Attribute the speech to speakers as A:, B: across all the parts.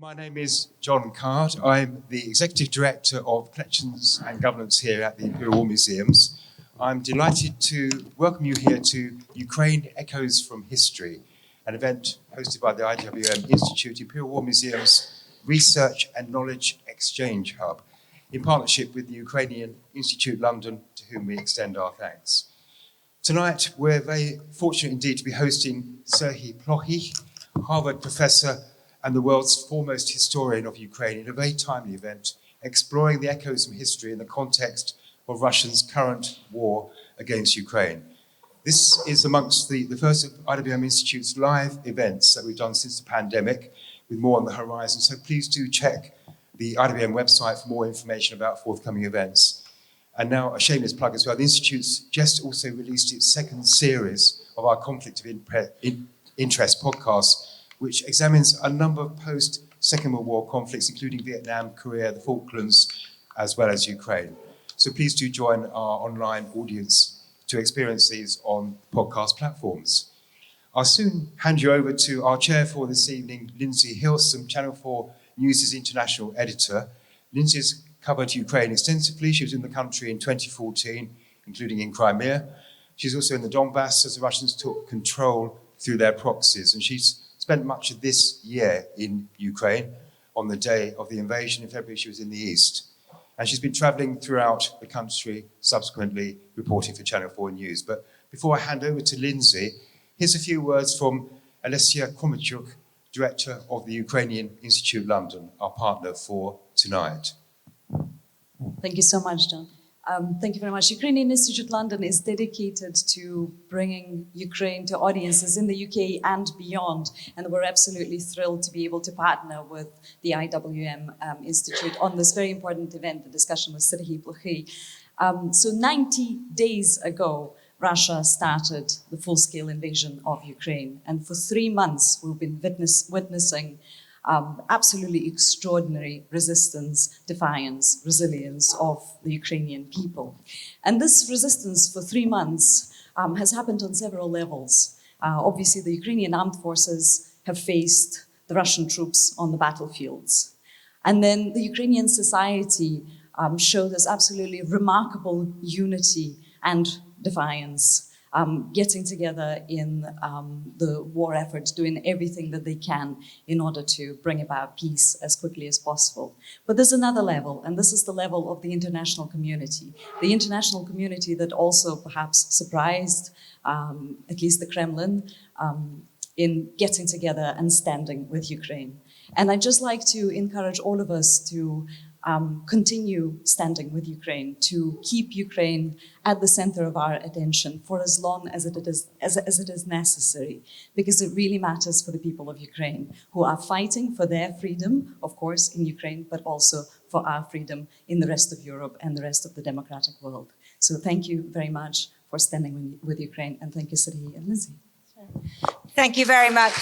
A: My name is John Card. I'm the Executive Director of Collections and Governance here at the Imperial War Museums. I'm delighted to welcome you here to Ukraine Echoes from History, an event hosted by the IWM Institute, Imperial War Museum's Research and Knowledge Exchange Hub, in partnership with the Ukrainian Institute London, to whom we extend our thanks. Tonight, we're very fortunate indeed to be hosting Serhii Plokhy, Harvard professor and the world's foremost historian of Ukraine, in a very timely event, exploring the echoes from history in the context of Russia's current war against Ukraine. This is amongst the first of IWM Institute's live events that we've done since the pandemic, with more on the horizon. So please do check the IWM website for more information about forthcoming events. And now, a shameless plug as well, the Institute's just also released its second series of our Conflict of Interest podcast, which examines a number of post-Second World War conflicts, including Vietnam, Korea, the Falklands, as well as Ukraine. So please do join our online audience to experience these on podcast platforms. I'll soon hand you over to our chair for this evening, Lindsey Hilsum, Channel 4 News' international editor. Lindsey has covered Ukraine extensively. She was in the country in 2014, including in Crimea. She's also in the Donbass as the Russians took control through their proxies, and she's spent much of this year in Ukraine. On the day of the invasion in February, she was in the east. And she's been travelling throughout the country, subsequently reporting for Channel 4 News. But before I hand over to Lindsey, here's a few words from Olesia Komichuk, Director of the Ukrainian Institute London, our partner for tonight.
B: Thank you so much, John. Thank you very much. Ukrainian Institute London is dedicated to bringing Ukraine to audiences in the UK and beyond. And we're absolutely thrilled to be able to partner with the IWM Institute on this very important event, the discussion with Serhii Plokhy. So 90 days ago, Russia started the full-scale invasion of Ukraine. And for 3 months, we've been witnessing absolutely extraordinary resistance, defiance, resilience of the Ukrainian people. And this resistance for 3 months has happened on several levels. Obviously, the Ukrainian armed forces have faced the Russian troops on the battlefields. And then the Ukrainian society showed us absolutely remarkable unity and defiance, getting together in the war effort, doing everything that they can in order to bring about peace as quickly as possible. But there's another level, and this is the level of the international community. The international community that also perhaps surprised, at least the Kremlin, in getting together and standing with Ukraine. And I'd just like to encourage all of us to continue standing with Ukraine, to keep Ukraine at the center of our attention for as long as it is necessary, because it really matters for the people of Ukraine who are fighting for their freedom, of course, in Ukraine, but also for our freedom in the rest of Europe and the rest of the democratic world. So thank you very much for standing with Ukraine, and thank you, Serhii and Lindsey.
C: Thank you very much.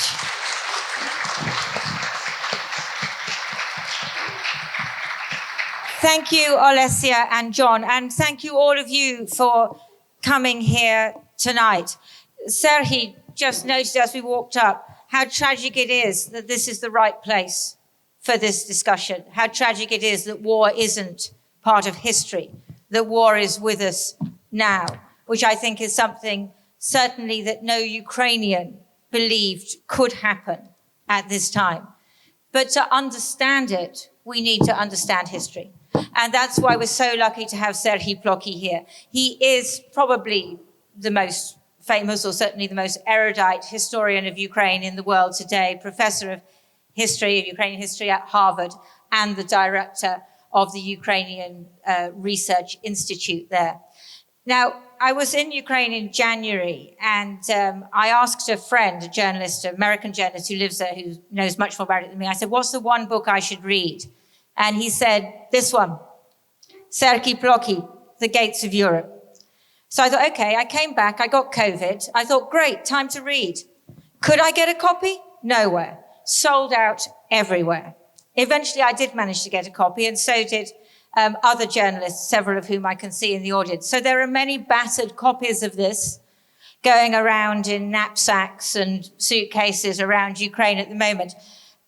C: Thank you, Olesia and John, and thank you all of you for coming here tonight. Serhii just noted as we walked up how tragic it is that this is the right place for this discussion, how tragic it is that war isn't part of history, that war is with us now, which I think is something certainly that no Ukrainian believed could happen at this time. But to understand it, we need to understand history. And that's why we're so lucky to have Serhii Plokhy here. He is probably the most famous, or certainly the most erudite historian of Ukraine in the world today, professor of history, of Ukrainian history at Harvard, and the director of the Ukrainian Research Institute there. Now, I was in Ukraine in January, and I asked a friend, a journalist, an American journalist who lives there, who knows much more about it than me. I said, what's the one book I should read? And he said, this one, Serhii Plokhy, The Gates of Europe. So I thought, okay, I came back, I got COVID. I thought, great, time to read. Could I get a copy? Nowhere. Sold out everywhere. Eventually, I did manage to get a copy, and so did other journalists, several of whom I can see in the audience. So there are many battered copies of this going around in knapsacks and suitcases around Ukraine at the moment.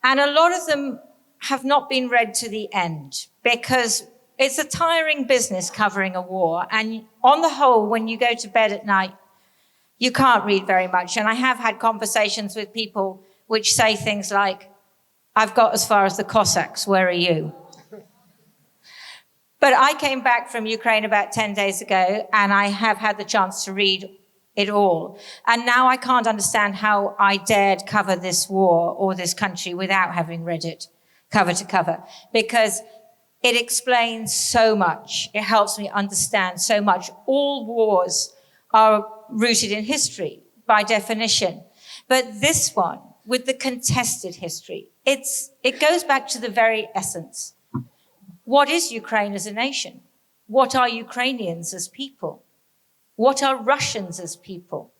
C: And a lot of them have not been read to the end because it's a tiring business covering a war. And on the whole, when you go to bed at night, you can't read very much. And I have had conversations with people which say things like, I've got as far as the Cossacks, where are you? But I came back from Ukraine about 10 days ago, and I have had the chance to read it all. And now I can't understand how I dared cover this war or this country without having read it cover to cover, because it explains so much. It helps me understand so much. All wars are rooted in history by definition. But this one, with the contested history, it goes back to the very essence. What is Ukraine as a nation? What are Ukrainians as people? What are Russians as people?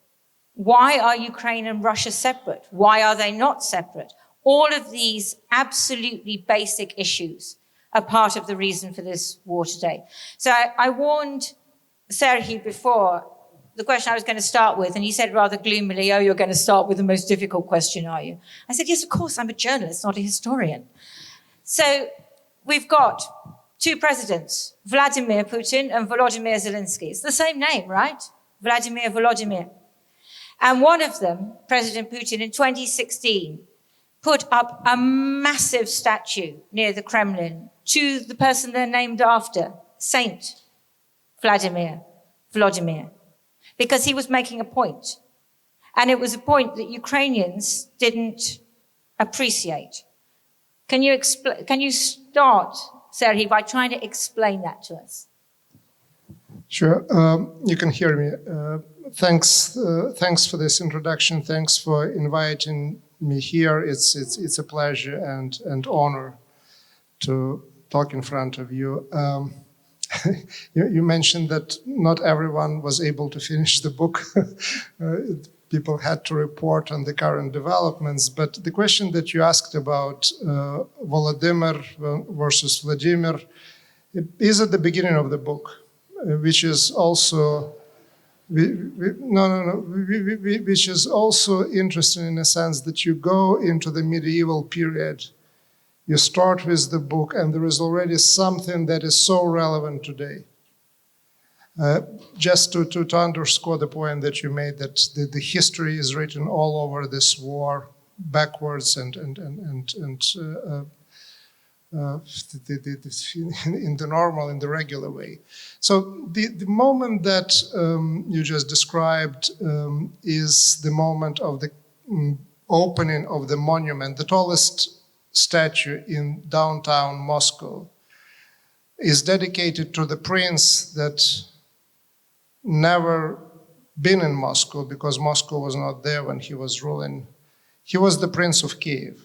C: Why are Ukraine and Russia separate? Why are they not separate? All of these absolutely basic issues are part of the reason for this war today. So I warned Serhii before the question I was going to start with, and he said rather gloomily, oh, you're going to start with the most difficult question, are you? I said, yes, of course, I'm a journalist, not a historian. So we've got two presidents, Vladimir Putin and Volodymyr Zelensky. It's the same name, right? Vladimir, Volodymyr. And one of them, President Putin, in 2016, put up a massive statue near the Kremlin to the person they're named after, Saint Vladimir, because he was making a point. And it was a point that Ukrainians didn't appreciate. Can you start, Serhii, by trying to explain that to us?
D: Sure. You can hear me. Thanks for this introduction. Thanks for inviting me here. It's a pleasure and honor to talk in front of you. You mentioned that not everyone was able to finish the book. People had to report on the current developments. But the question that you asked about Volodymyr versus Vladimir is at the beginning of the book, which is also which is also interesting in a sense that you go into the medieval period. You start with the book, and there is already something that is so relevant today. Just to underscore the point that you made, that the history is written all over this war, backwards and in the regular way. So the moment that you just described is the moment of the opening of the monument, the tallest statue in downtown Moscow is dedicated to the prince that never been in Moscow because Moscow was not there when he was ruling. He was the Prince of Kiev.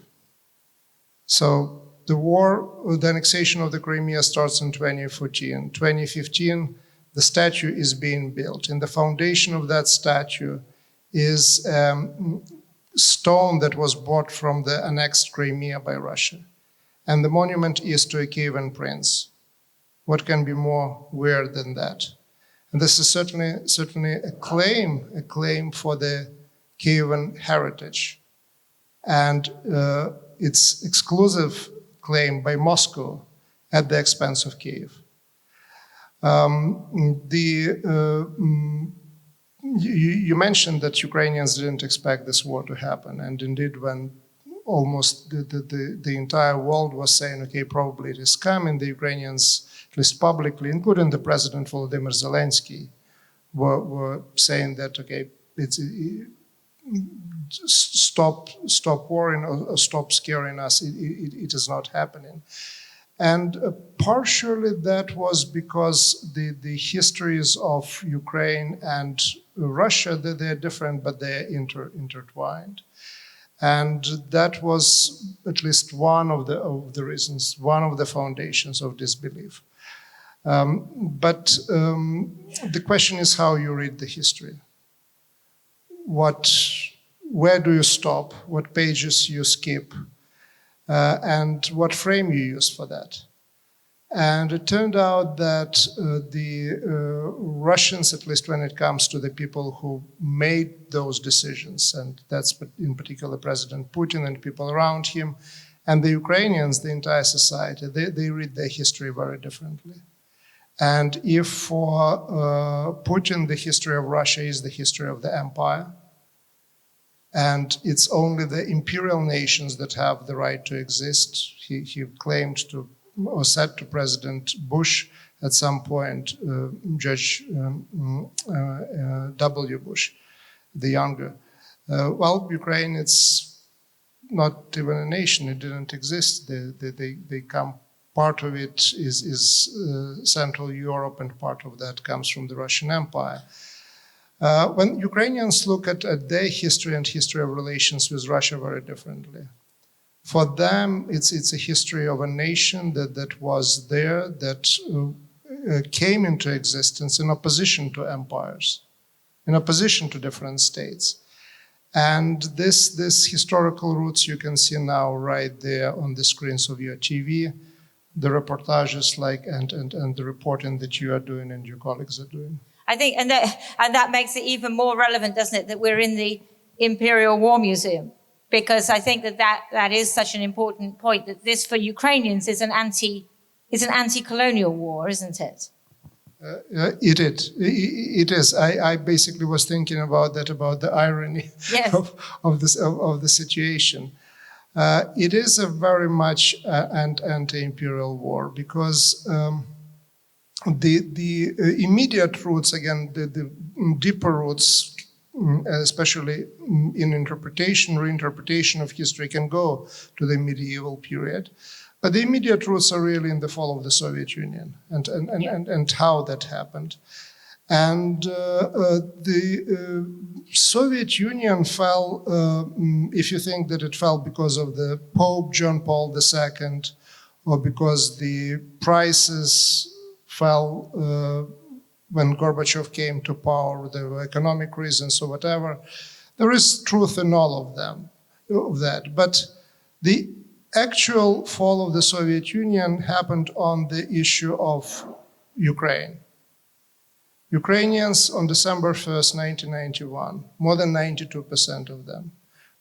D: So the war, the annexation of the Crimea starts in 2014. 2015, the statue is being built. And the foundation of that statue is stone that was bought from the annexed Crimea by Russia. And the monument is to a Kievan prince. What can be more weird than that? And this is certainly a claim for the Kievan heritage. And it's exclusive claim by Moscow at the expense of Kiev. You mentioned that Ukrainians didn't expect this war to happen, and indeed when almost the entire world was saying, okay, probably it is coming, the Ukrainians, at least publicly, including the President Volodymyr Zelensky, were saying that, okay, stop worrying or stop scaring us, it is not happening. And partially that was because the histories of Ukraine and Russia, they're different, but they're intertwined. And that was at least one of the reasons, one of the foundations of this belief. But the question is how you read the history. Where do you stop? What pages you skip? And what frame you use for that. And it turned out that the Russians, at least when it comes to the people who made those decisions, and that's in particular President Putin and people around him, And the Ukrainians, the entire society, they read their history very differently. And if for Putin, the history of Russia is the history of the empire, and it's only the imperial nations that have the right to exist, he claimed to, or said to President Bush at some point, George W. Bush, the younger. Well, Ukraine, it's not even a nation, it didn't exist. They come, part of it is Central Europe, and part of that comes from the Russian Empire. When Ukrainians look at their history and history of relations with Russia very differently. For them, it's a history of a nation that was there, that came into existence in opposition to empires, in opposition to different states. And this historical roots you can see now right there on the screens of your TV, the reportages and the reporting that you are doing and your colleagues are doing.
C: I think, and that makes it even more relevant, doesn't it, that we're in the Imperial War Museum, because I think that is such an important point, that this for Ukrainians is an anti-colonial war, isn't it?
D: It is. I basically was thinking about that, about the irony
C: yes.
D: of the situation. It is a very much an anti-imperial war, because the immediate roots, again, the deeper roots, especially in interpretation, reinterpretation of history, can go to the medieval period. But the immediate roots are really in the fall of the Soviet Union and how that happened. And the Soviet Union fell, if you think that it fell because of the Pope John Paul II, or because the prices fell when Gorbachev came to power, there were economic reasons or whatever, there is truth in all of them, of that. But the actual fall of the Soviet Union happened on the issue of Ukraine. Ukrainians on December 1st, 1991, more than 92% of them,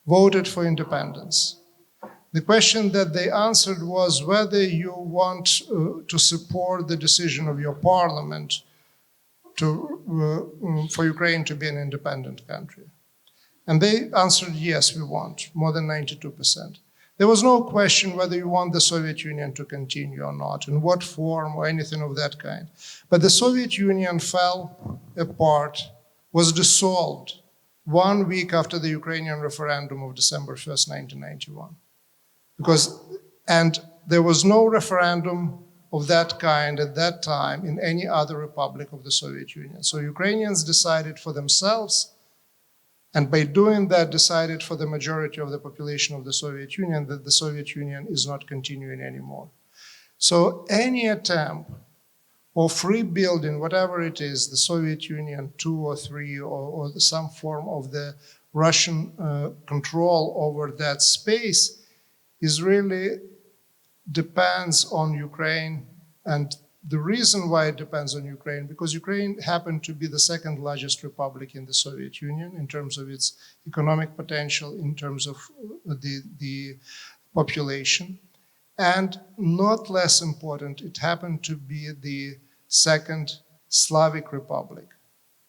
D: voted for independence. The question that they answered was whether you want to support the decision of your parliament for Ukraine to be an independent country. And they answered yes, we want, more than 92%. There was no question whether you want the Soviet Union to continue or not, in what form or anything of that kind. But the Soviet Union fell apart, was dissolved 1 week after the Ukrainian referendum of December 1st, 1991. And there was no referendum of that kind at that time in any other republic of the Soviet Union. So Ukrainians decided for themselves, and by doing that, decided for the majority of the population of the Soviet Union that the Soviet Union is not continuing anymore. So any attempt of rebuilding, whatever it is, the Soviet Union 2 or 3, or some form of the Russian control over that space, is really depends on Ukraine. And the reason why it depends on Ukraine, because Ukraine happened to be the second largest republic in the Soviet Union in terms of its economic potential, in terms of the population. And not less important, it happened to be the second Slavic republic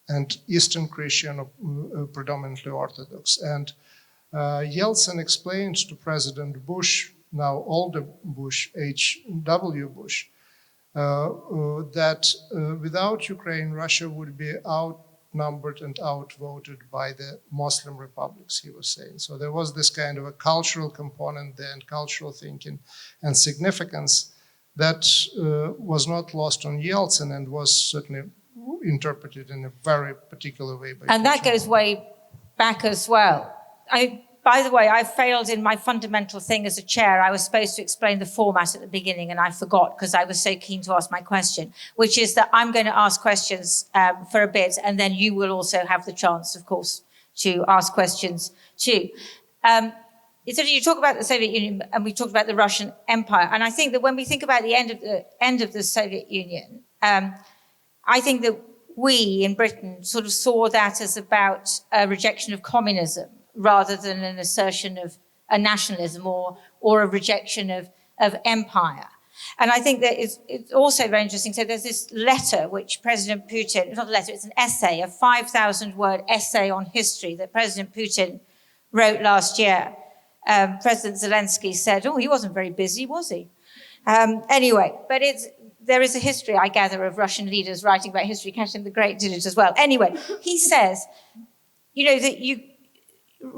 D: and Eastern Christian, predominantly Orthodox. And Yeltsin explained to President Bush, now older Bush, H.W. Bush, that without Ukraine, Russia would be outnumbered and outvoted by the Muslim republics, he was saying. So there was this kind of a cultural component there, and cultural thinking and significance that was not lost on Yeltsin, and was certainly interpreted in a very particular way by
C: And that goes way back as well. By the way, I failed in my fundamental thing as a chair. I was supposed to explain the format at the beginning, and I forgot because I was so keen to ask my question, which is that I'm going to ask questions for a bit, and then you will also have the chance, of course, to ask questions too. You talk about the Soviet Union, and we talked about the Russian Empire, and I think that when we think about the end of the Soviet Union, I think that we in Britain sort of saw that as about a rejection of communism, rather than an assertion of a nationalism or or a rejection of empire. And I think that it's also very interesting. So there's this letter which President Putin, it's not a letter, it's an essay, a 5,000-word essay on history that President Putin wrote last year. President Zelensky said, oh, he wasn't very busy, was he? Anyway, but there is a history, I gather, of Russian leaders writing about history. Catherine the Great did it as well. Anyway, he says, that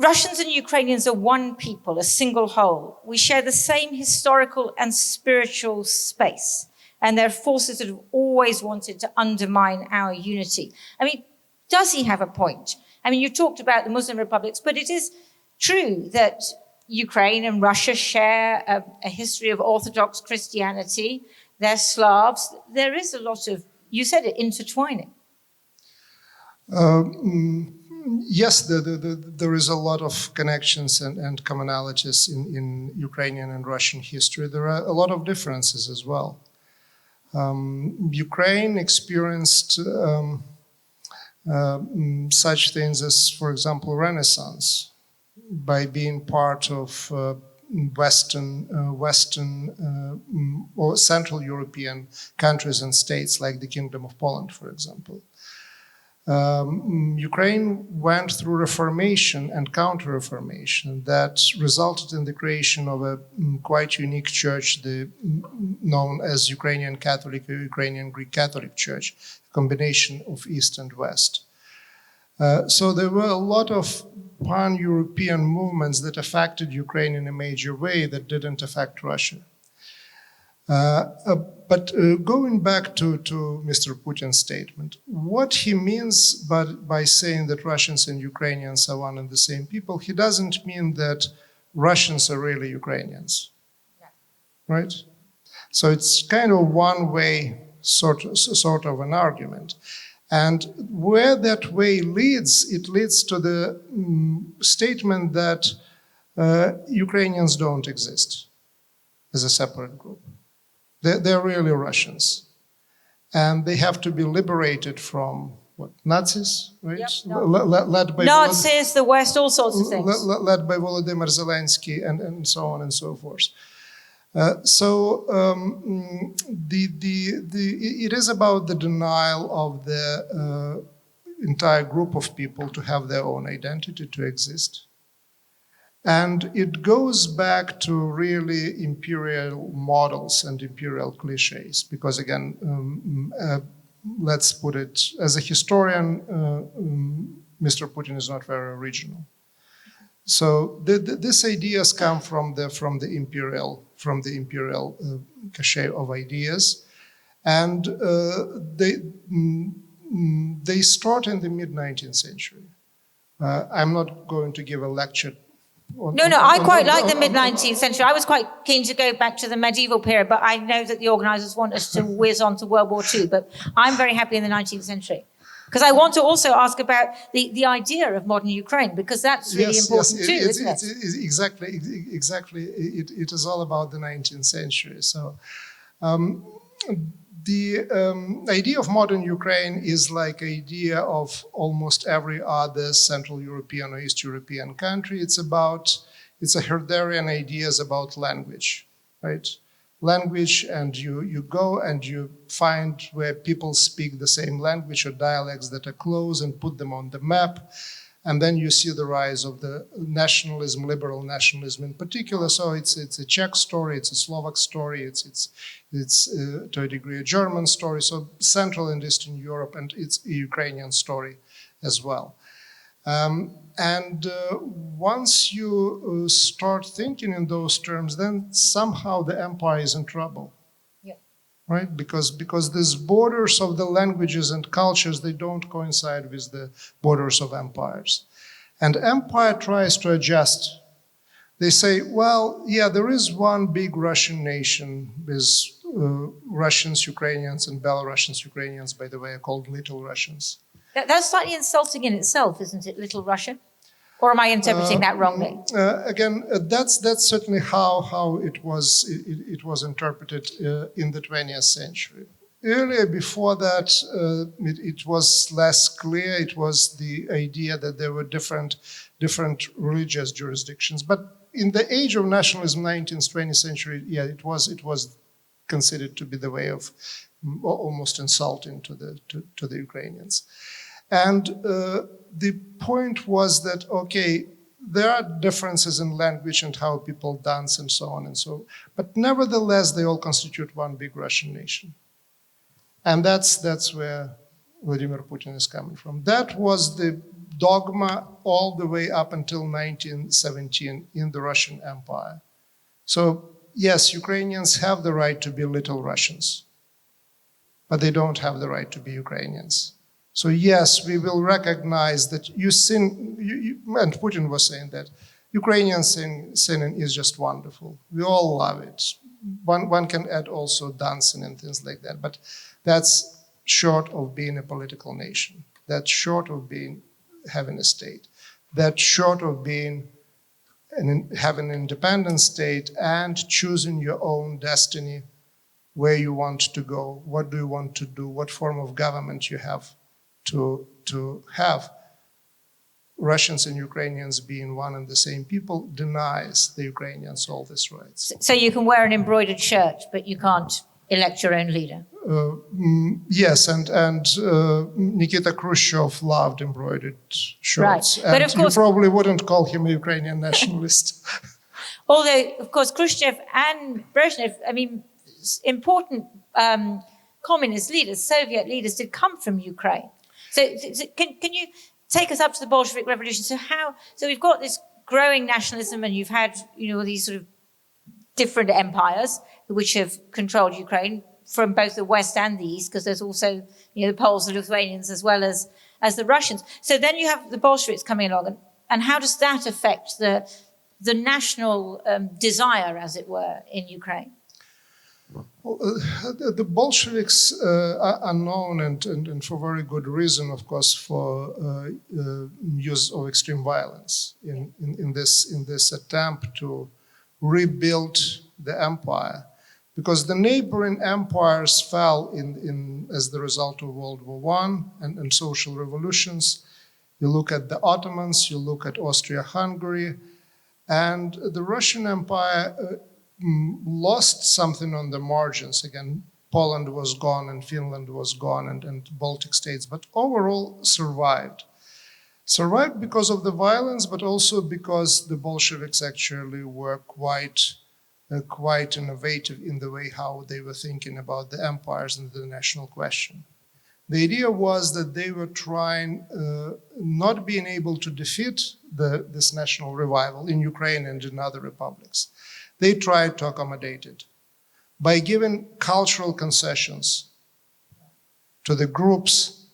C: Russians and Ukrainians are one people, a single whole. We share the same historical and spiritual space, and there are forces that have always wanted to undermine our unity. I mean, does he have a point? I mean, you talked about the Muslim republics, but it is true that Ukraine and Russia share a history of Orthodox Christianity. They're Slavs. There is a lot of, you said it, intertwining.
D: Yes, there is a lot of connections and commonalities in Ukrainian and Russian history. There are a lot of differences as well. Ukraine experienced such things as, for example, Renaissance, by being part of Western or Central European countries and states like the Kingdom of Poland, for example. Ukraine went through Reformation and Counter-Reformation that resulted in the creation of a quite unique church, known as Ukrainian Catholic or Ukrainian Greek Catholic Church, a combination of East and West. So there were a lot of pan-European movements that affected Ukraine in a major way that didn't affect Russia. But going back to Mr. Putin's statement, what he means by saying that Russians and Ukrainians are one and the same people, he doesn't mean that Russians are really Ukrainians, right? So it's kind of one-way sort of an argument. And where that way leads, it leads to the statement that Ukrainians don't exist as a separate group. They're really Russians. And they have to be liberated from, what, Nazis, right?
C: Yep, no.
D: Led by
C: Nazis, the West, all sorts of things.
D: Led by Volodymyr Zelensky and so on and so forth. It is about the denial of the entire group of people to have their own identity, to exist. And it goes back to really imperial models and imperial cliches, because again, let's put it, as a historian, Mr. Putin is not very original. So these ideas come from the imperial cachet of ideas, and they start in the mid-19th century. I'm not going to give a lecture.
C: I quite like the mid-19th century. I was quite keen to go back to the medieval period, but I know that the organisers want us to whiz on to World War II, but I'm very happy in the 19th century. Because I want to also ask about the idea of modern Ukraine, because that's really important too, isn't it?
D: Exactly. It is all about the 19th century. So the idea of modern Ukraine is like the idea of almost every other Central European or East European country. It's a Herderian ideas about language, right? Language, and you go and you find where people speak the same language or dialects that are close and put them on the map. And then you see the rise of the nationalism, liberal nationalism in particular. So it's a Czech story, it's a Slovak story, it's to a degree a German story. So Central and Eastern Europe, and it's a Ukrainian story as well. Once you start thinking in those terms, then somehow the empire is in trouble. Right? Because these borders of the languages and cultures, they don't coincide with the borders of empires. And empire tries to adjust. They say, well, yeah, there is one big Russian nation with Russians, Ukrainians, and Belarusians. Ukrainians, by the way, are called Little Russians.
C: That's slightly insulting in itself, isn't it, Little Russia? Or am I interpreting that wrongly?
D: Again, that's certainly how it was interpreted in the 20th century. earlier, before that, it was less clear. It was the idea that there were different religious jurisdictions. But in the age of nationalism, 19th, 20th century, yeah, it was considered to be the way of almost insulting to the Ukrainians. And the point was that, okay, there are differences in language and how people dance and so on and so, but nevertheless, they all constitute one big Russian nation. And that's where Vladimir Putin is coming from. That was the dogma all the way up until 1917 in the Russian Empire. So yes, Ukrainians have the right to be little Russians, but they don't have the right to be Ukrainians. So yes, we will recognize that and Putin was saying that Ukrainian singing is just wonderful. We all love it. One can add also dancing and things like that, but that's short of being a political nation. That's short of having a state. That's short of having an independent state and choosing your own destiny, where you want to go, what do you want to do, what form of government you have to have. Russians and Ukrainians being one and the same people denies the Ukrainians all these rights.
C: So you can wear an embroidered shirt, but you can't elect your own leader.
D: Yes, and Nikita Khrushchev loved embroidered shirts.
C: Right.
D: And
C: but of course,
D: you probably wouldn't call him a Ukrainian nationalist.
C: although, of course, Khrushchev and Brezhnev, I mean, important communist leaders, Soviet leaders, did come from Ukraine. So can you take us up to the Bolshevik Revolution? So we've got this growing nationalism, and you've had, these sort of different empires which have controlled Ukraine from both the West and the East, because there's also, the Poles, the Lithuanians, as well as the Russians. So then you have the Bolsheviks coming along, and how does that affect the national desire, as it were, in Ukraine?
D: Well, the Bolsheviks are known, and for very good reason, of course, for use of extreme violence in this attempt to rebuild the empire, because the neighboring empires fell as the result of World War I and social revolutions. You look at the Ottomans, you look at Austria-Hungary, and the Russian Empire lost something on the margins. Again, Poland was gone and Finland was gone and Baltic states, but overall survived. Survived because of the violence, but also because the Bolsheviks actually were quite innovative in the way how they were thinking about the empires and the national question. The idea was that they were trying, not being able to defeat this national revival in Ukraine and in other republics. They tried to accommodate it by giving cultural concessions to the groups,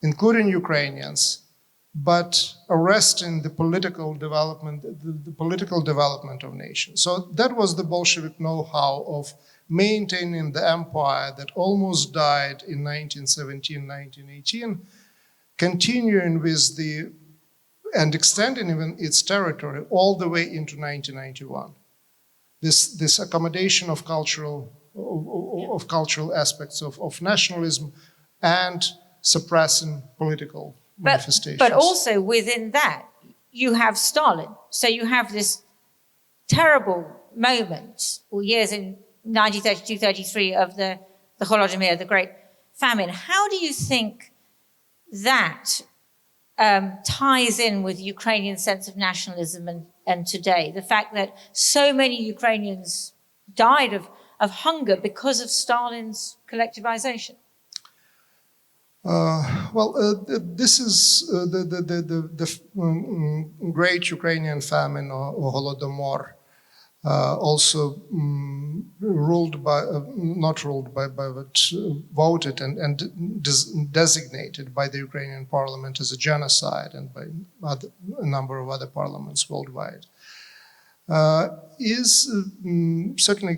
D: including Ukrainians, but arresting the political development of nations. So that was the Bolshevik know-how of maintaining the empire that almost died in 1917, 1918, continuing with and extending even its territory all the way into 1991. This accommodation of cultural aspects of nationalism and suppressing political manifestations.
C: But also within that, you have Stalin. So you have this terrible moment, or years in 1932-33 of the holodomor, the Great Famine. How do you think that ties in with Ukrainian sense of nationalism and today? The fact that so many Ukrainians died of hunger because of Stalin's collectivization.
D: This is the Great Ukrainian Famine or holodomor, also but voted and designated by the Ukrainian parliament as a genocide and by a number of other parliaments worldwide, certainly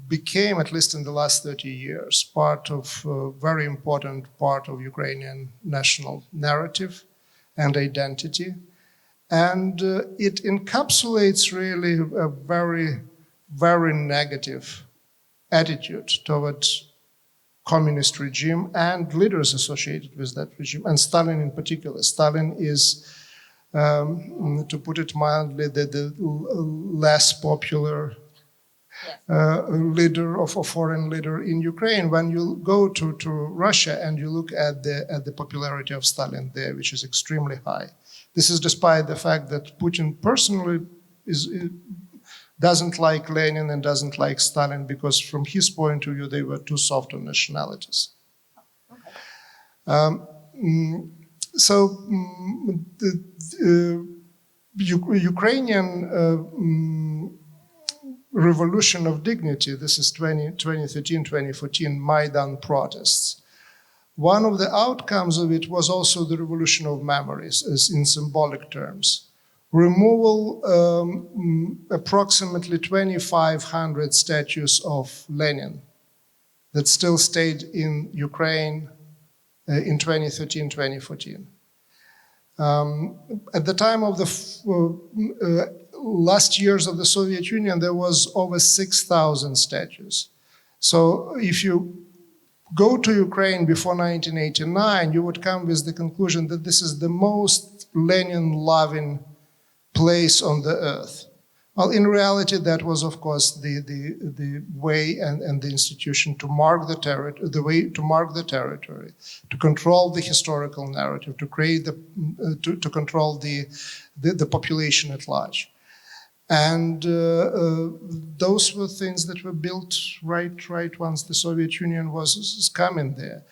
D: became, at least in the last 30 years, part of a very important part of Ukrainian national narrative and identity. And it encapsulates really a very, very negative attitude towards communist regime and leaders associated with that regime, and Stalin in particular. Stalin is, to put it mildly, the less popular leader of a foreign leader in Ukraine. When you go to Russia and you look at the popularity of Stalin there, which is extremely high. This is despite the fact that Putin personally doesn't like Lenin and doesn't like Stalin, because from his point of view, they were too soft on nationalities. The Ukrainian revolution of dignity, this is 2013, 2014 Maidan protests. One of the outcomes of it was also the revolution of memories, as in symbolic terms. Removal approximately 2,500 statues of Lenin that still stayed in Ukraine in 2013, 2014. At the time of the last years of the Soviet Union, there was over 6,000 statues. So if you go to Ukraine before 1989, you would come with the conclusion that this is the most Lenin-loving place on the earth. Well, in reality, that was, of course, the way and the institution to mark the territory, to control the historical narrative, to create to control the population at large. And those were things that were built right once the Soviet Union was coming there.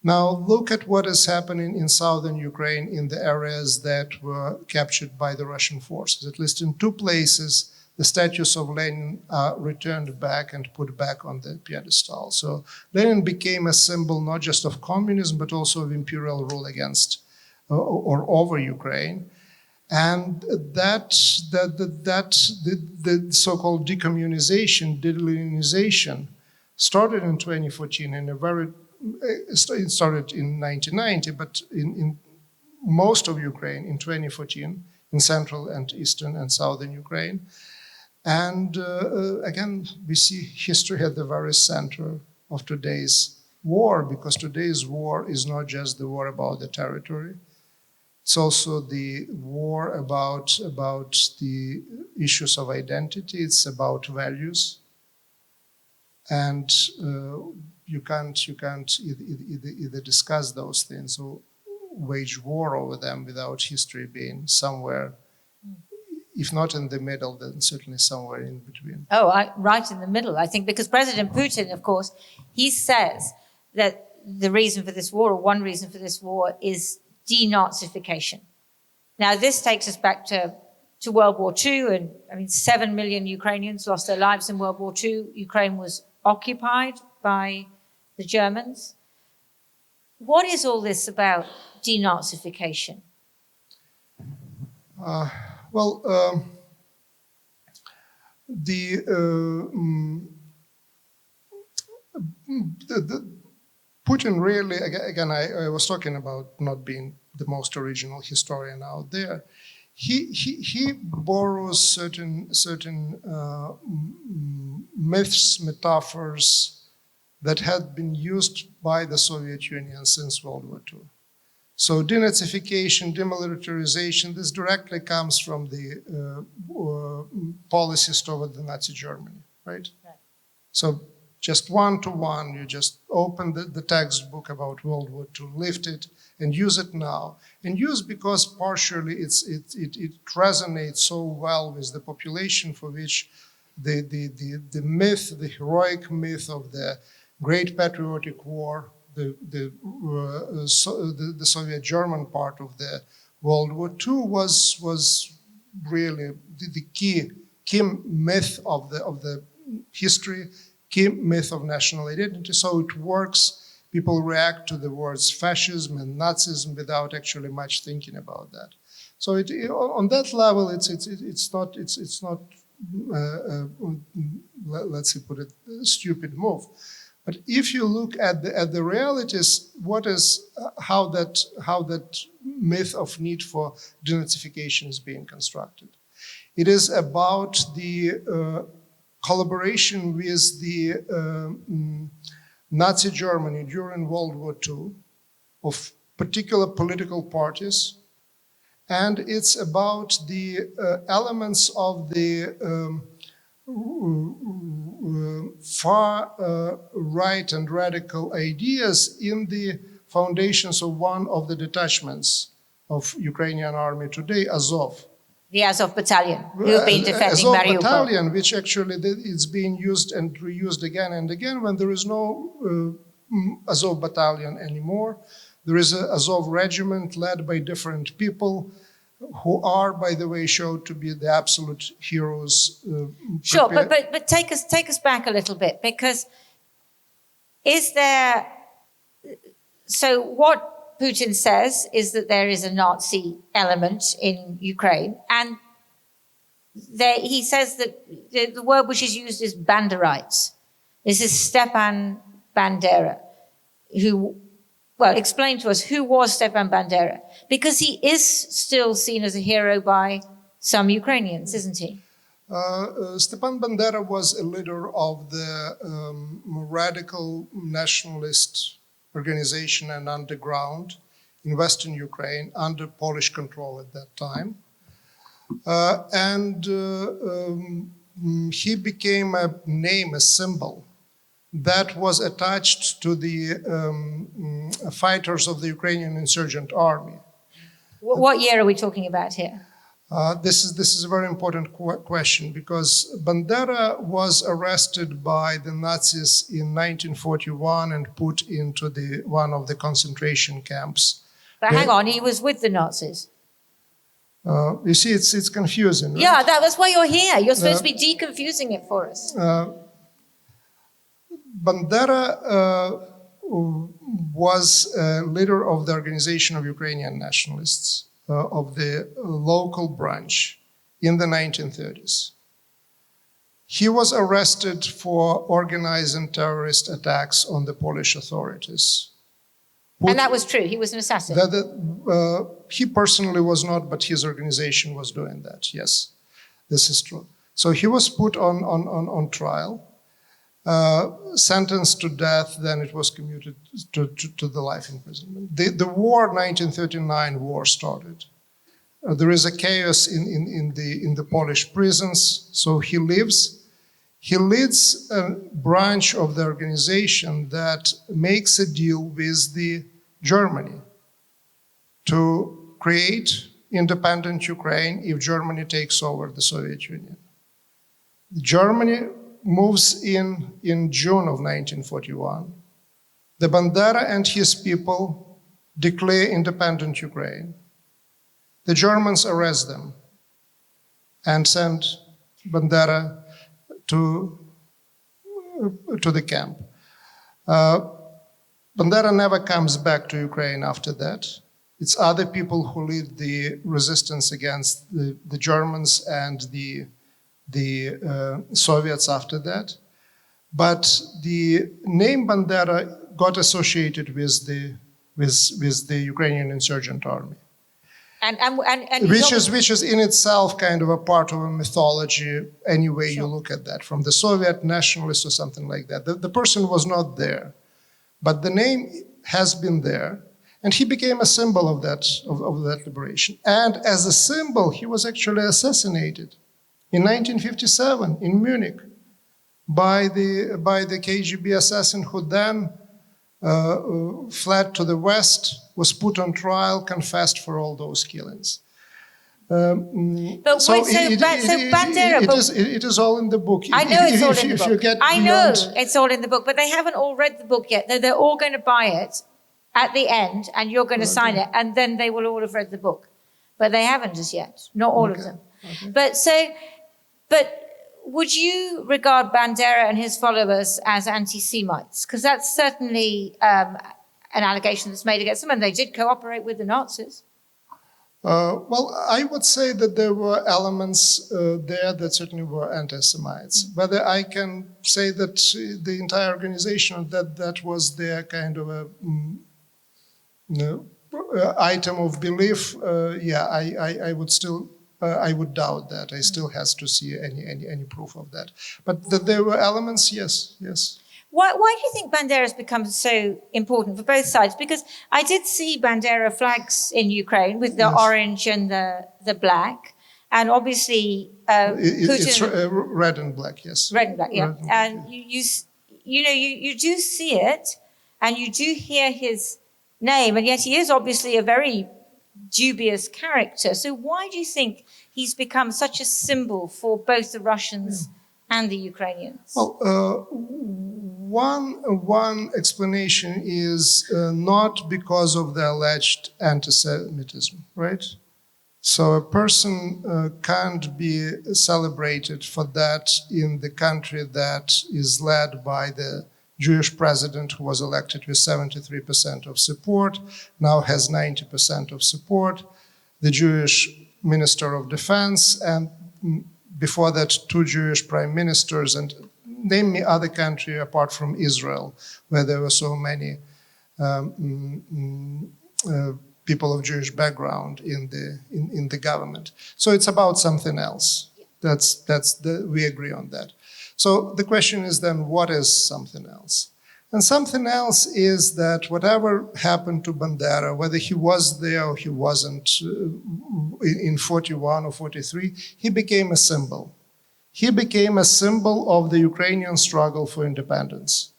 D: Now look at what is happening in southern Ukraine in the areas that were captured by the Russian forces. At least in two places, the statues of Lenin are returned back and put back on the pedestal. So Lenin became a symbol not just of communism, but also of imperial rule against or over Ukraine. And the so-called decommunization, de-Leninization, started in 2014 in a very, it started in 1990, but in most of Ukraine in 2014, in central and eastern and southern Ukraine. And again, we see history at the very center of today's war, because today's war is not just the war about the territory. It's also the war about the issues of identity. It's about values. And you can't either discuss those things or wage war over them without history being somewhere, if not in the middle, then certainly somewhere in between.
C: Right in the middle, I think, because President Putin, of course, he says that the reason for this war, or one reason for this war, is denazification. Now, this takes us back to World War II, and I mean, 7 million Ukrainians lost their lives in World War II. Ukraine was occupied by the Germans. What is all this about denazification?
D: Putin really, again, I was talking about not being the most original historian out there. He borrows certain myths, metaphors that had been used by the Soviet Union since World War II. So denazification, demilitarization, this directly comes from the policies toward the Nazi Germany, right? So just one-to-one, you just open the textbook about World War II, lift it, and use it now. And use because partially it resonates so well with the population for which the myth, the heroic myth of the Great Patriotic War, the Soviet-German part of the World War II was really the key myth of the history, key myth of national identity. So it works. People react to the words fascism and Nazism without actually much thinking about that. So on that level, it's not let's say, put it, a stupid move. But if you look at the realities, how that myth of need for denazification is being constructed. It is about the collaboration with the Nazi Germany during World War II, of particular political parties, and it's about the elements of the far right and radical ideas in the foundations of one of the detachments of Ukrainian army today, Azov.
C: The Azov battalion, who have been defending
D: Azov
C: Mariupol.
D: battalion, which actually it's being used and reused again and again when there is no Azov battalion anymore. There is an Azov regiment led by different people who are, by the way, showed to be the absolute heroes.
C: Sure, but take us back a little bit, because is there... So what Putin says is that there is a Nazi element in Ukraine, and he says that the word which is used is Banderites. This is Stepan Bandera, who, well, explain to us, who was Stepan Bandera? Because he is still seen as a hero by some Ukrainians, isn't he?
D: Stepan Bandera was a leader of the radical nationalist organization and underground in Western Ukraine under Polish control at that time. He became a name, a symbol that was attached to the fighters of the Ukrainian insurgent army.
C: What year are we talking about here?
D: This is a very important question, because Bandera was arrested by the Nazis in 1941 and put into one of the concentration camps.
C: But hang on, he was with the Nazis.
D: You see, it's confusing, right?
C: Yeah, that's why you're here. You're supposed to be deconfusing it for us.
D: Bandera was a leader of the Organization of Ukrainian Nationalists, of the local branch in the 1930s. He was arrested for organizing terrorist attacks on the Polish authorities.
C: And that was true, he was an assassin.
D: He personally was not, but his organization was doing that, yes. This is true. So he was put on trial, sentenced to death, then it was commuted to the life imprisonment. The war, 1939 war started. There is a chaos in the Polish prisons, so he leads a branch of the organization that makes a deal with the Germany to create independent Ukraine if Germany takes over the Soviet Union. Germany moves in June of 1941. The Bandera and his people declare independent Ukraine. The Germans arrest them and send Bandera to the camp. Bandera never comes back to Ukraine after that. It's other people who lead the resistance against the Germans and the Soviets after that. But the name Bandera got associated with the Ukrainian insurgent army. Which is in itself kind of a part of a mythology, any way you look at that, from the Soviet nationalists or something like that. The person was not there, but the name has been there, and he became a symbol of that liberation. And as a symbol, he was actually assassinated in 1957 in Munich by the KGB assassin who then fled to the West, was put on trial, confessed for all those killings.
C: Bandera...
D: It is all in the book.
C: I know it's all in the book. I know it's all in the book, but they haven't all read the book yet. They're all going to buy it at the end, and you're going to sign it, and then they will all have read the book. But they haven't as yet, not all of them. Okay. But would you regard Bandera and his followers as anti-Semites? Because that's certainly an allegation that's made against them, and they did cooperate with the Nazis.
D: Well, I would say that there were elements there that certainly were anti-Semites. Whether I can say that the entire organization, that was their kind of a item of belief, I would still... I would doubt that. I still has to see any proof of that. But that there were elements, yes.
C: Why do you think Bandera has become so important for both sides? Because I did see Bandera flags in Ukraine with the orange and the black, and obviously Putin.
D: It's red and black, yes.
C: Red and black, yeah.
D: Red and black,
C: And you do see it, and you do hear his name, and yet he is obviously a very dubious character. So why do you think he's become such a symbol for both the Russians and the Ukrainians?
D: Well, one explanation is not because of the alleged anti-Semitism, right? So a person can't be celebrated for that in the country that is led by the Jewish president who was elected with 73% of support, now has 90% of support, the Jewish Minister of Defense, and before that, 2 Jewish prime ministers, and name me other country apart from Israel, where there were so many people of Jewish background in the government. So it's about something else. We agree on that. So the question is then, what is something else? And something else is that whatever happened to Bandera, whether he was there or he wasn't in 41 or 43, he became a symbol. He became a symbol of the Ukrainian struggle for independence.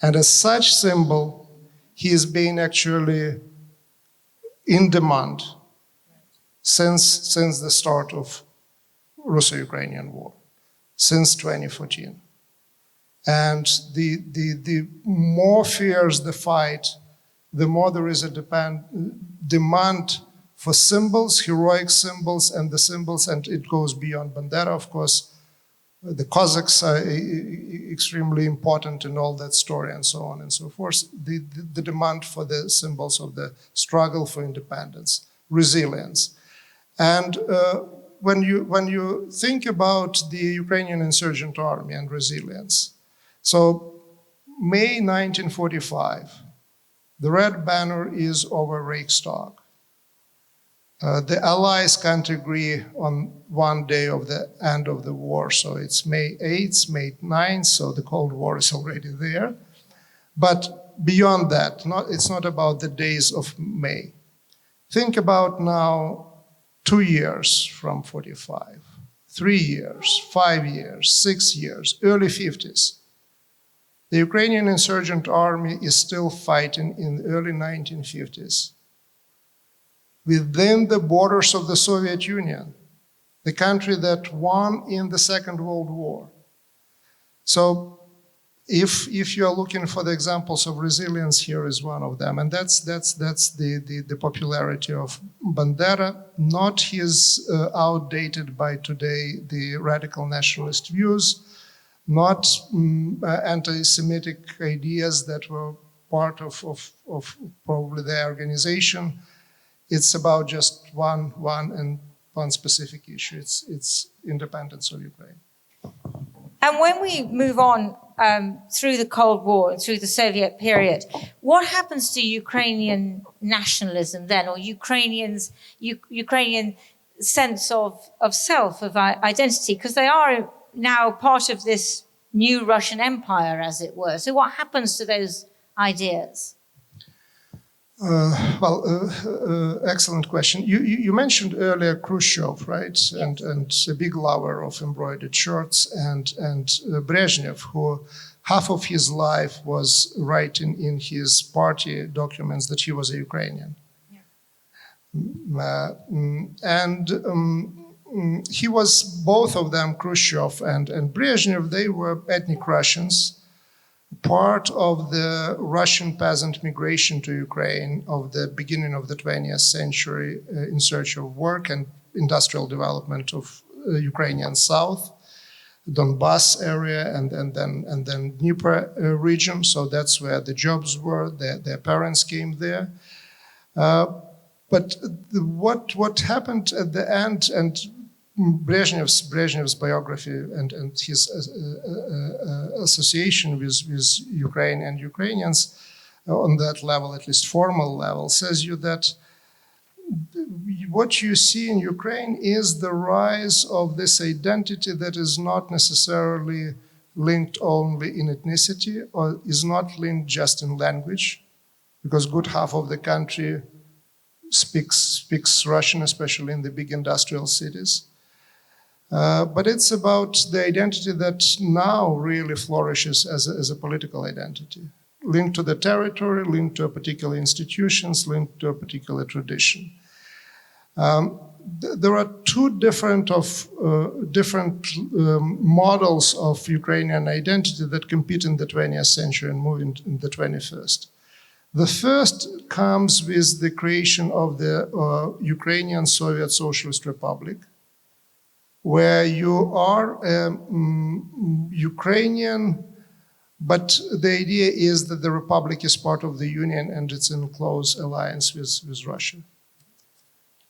D: And as such symbol, he is being actually in demand since the start of Russo-Ukrainian war, since 2014. And the more fierce the fight, the more there is a demand for symbols, heroic symbols, and the symbols, and it goes beyond Bandera, of course. The Cossacks are extremely important in all that story and so on and so forth. The demand for the symbols of the struggle for independence, resilience. And when you think about the Ukrainian insurgent army and resilience, so May 1945, the red banner is over Reichstag. The Allies can't agree on one day of the end of the war, so it's May 8th, May 9th, so the Cold War is already there. But beyond that, it's not about the days of May. Think about now 2 years from 45, 3 years, 5 years, 6 years, early 50s. The Ukrainian insurgent army is still fighting in the early 1950s. Within the borders of the Soviet Union, the country that won in the Second World War. So if you are looking for the examples of resilience, here is one of them. And that's the popularity of Bandera, not his outdated by today, the radical nationalist views, not anti-Semitic ideas that were part of probably their organization. It's about just one specific issue. It's independence of Ukraine.
C: And when we move on through the Cold War and through the Soviet period, what happens to Ukrainian nationalism then, or Ukrainian sense of self, of identity? Because they are now part of this new Russian empire, as it were. So what happens to those ideas?
D: Excellent question. You mentioned earlier Khrushchev, right?
C: Yes.
D: And a big lover of embroidered shirts, and Brezhnev, who half of his life was writing in his party documents that he was a Ukrainian. Yeah. He was, both of them, Khrushchev and Brezhnev, they were ethnic Russians, part of the Russian peasant migration to Ukraine of the beginning of the 20th century in search of work and industrial development of Ukrainian South, Donbass area, and then Dnieper region. So that's where the jobs were. Their parents came there. But what happened at the end, and Brezhnev's biography and his association with Ukraine and Ukrainians on that level, at least formal level, says you that what you see in Ukraine is the rise of this identity that is not necessarily linked only in ethnicity or is not linked just in language, because good half of the country speaks Russian, especially in the big industrial cities. But it's about the identity that now really flourishes as a political identity, linked to the territory, linked to a particular institutions, linked to a particular tradition. There are two different models of Ukrainian identity that compete in the 20th century and move in the 21st. The first comes with the creation of the Ukrainian Soviet Socialist Republic, where you are Ukrainian, but the idea is that the republic is part of the Union and it's in close alliance with Russia.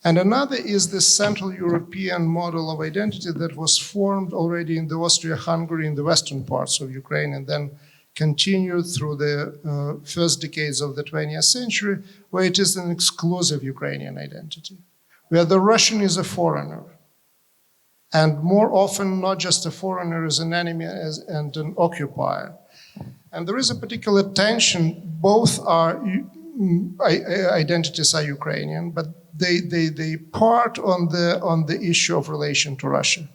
D: And another is the Central European model of identity that was formed already in the Austria-Hungary in the western parts of Ukraine and then continued through the first decades of the 20th century, where it is an exclusive Ukrainian identity, where the Russian is a foreigner. And more often, not just a foreigner, is an enemy and an occupier. And there is a particular tension. Both are identities are Ukrainian, but they part on the issue of relation to Russia.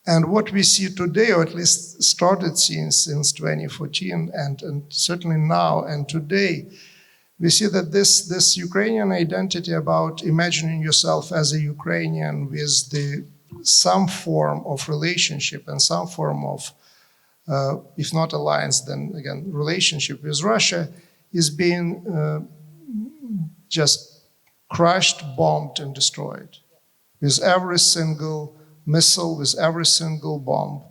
D: And what we see today, or at least started seeing since 2014, and certainly now and today, we see that this Ukrainian identity about imagining yourself as a Ukrainian with some form of relationship and some form of, if not alliance, then again, relationship with Russia is being just crushed, bombed, and destroyed with every single missile, with every single bomb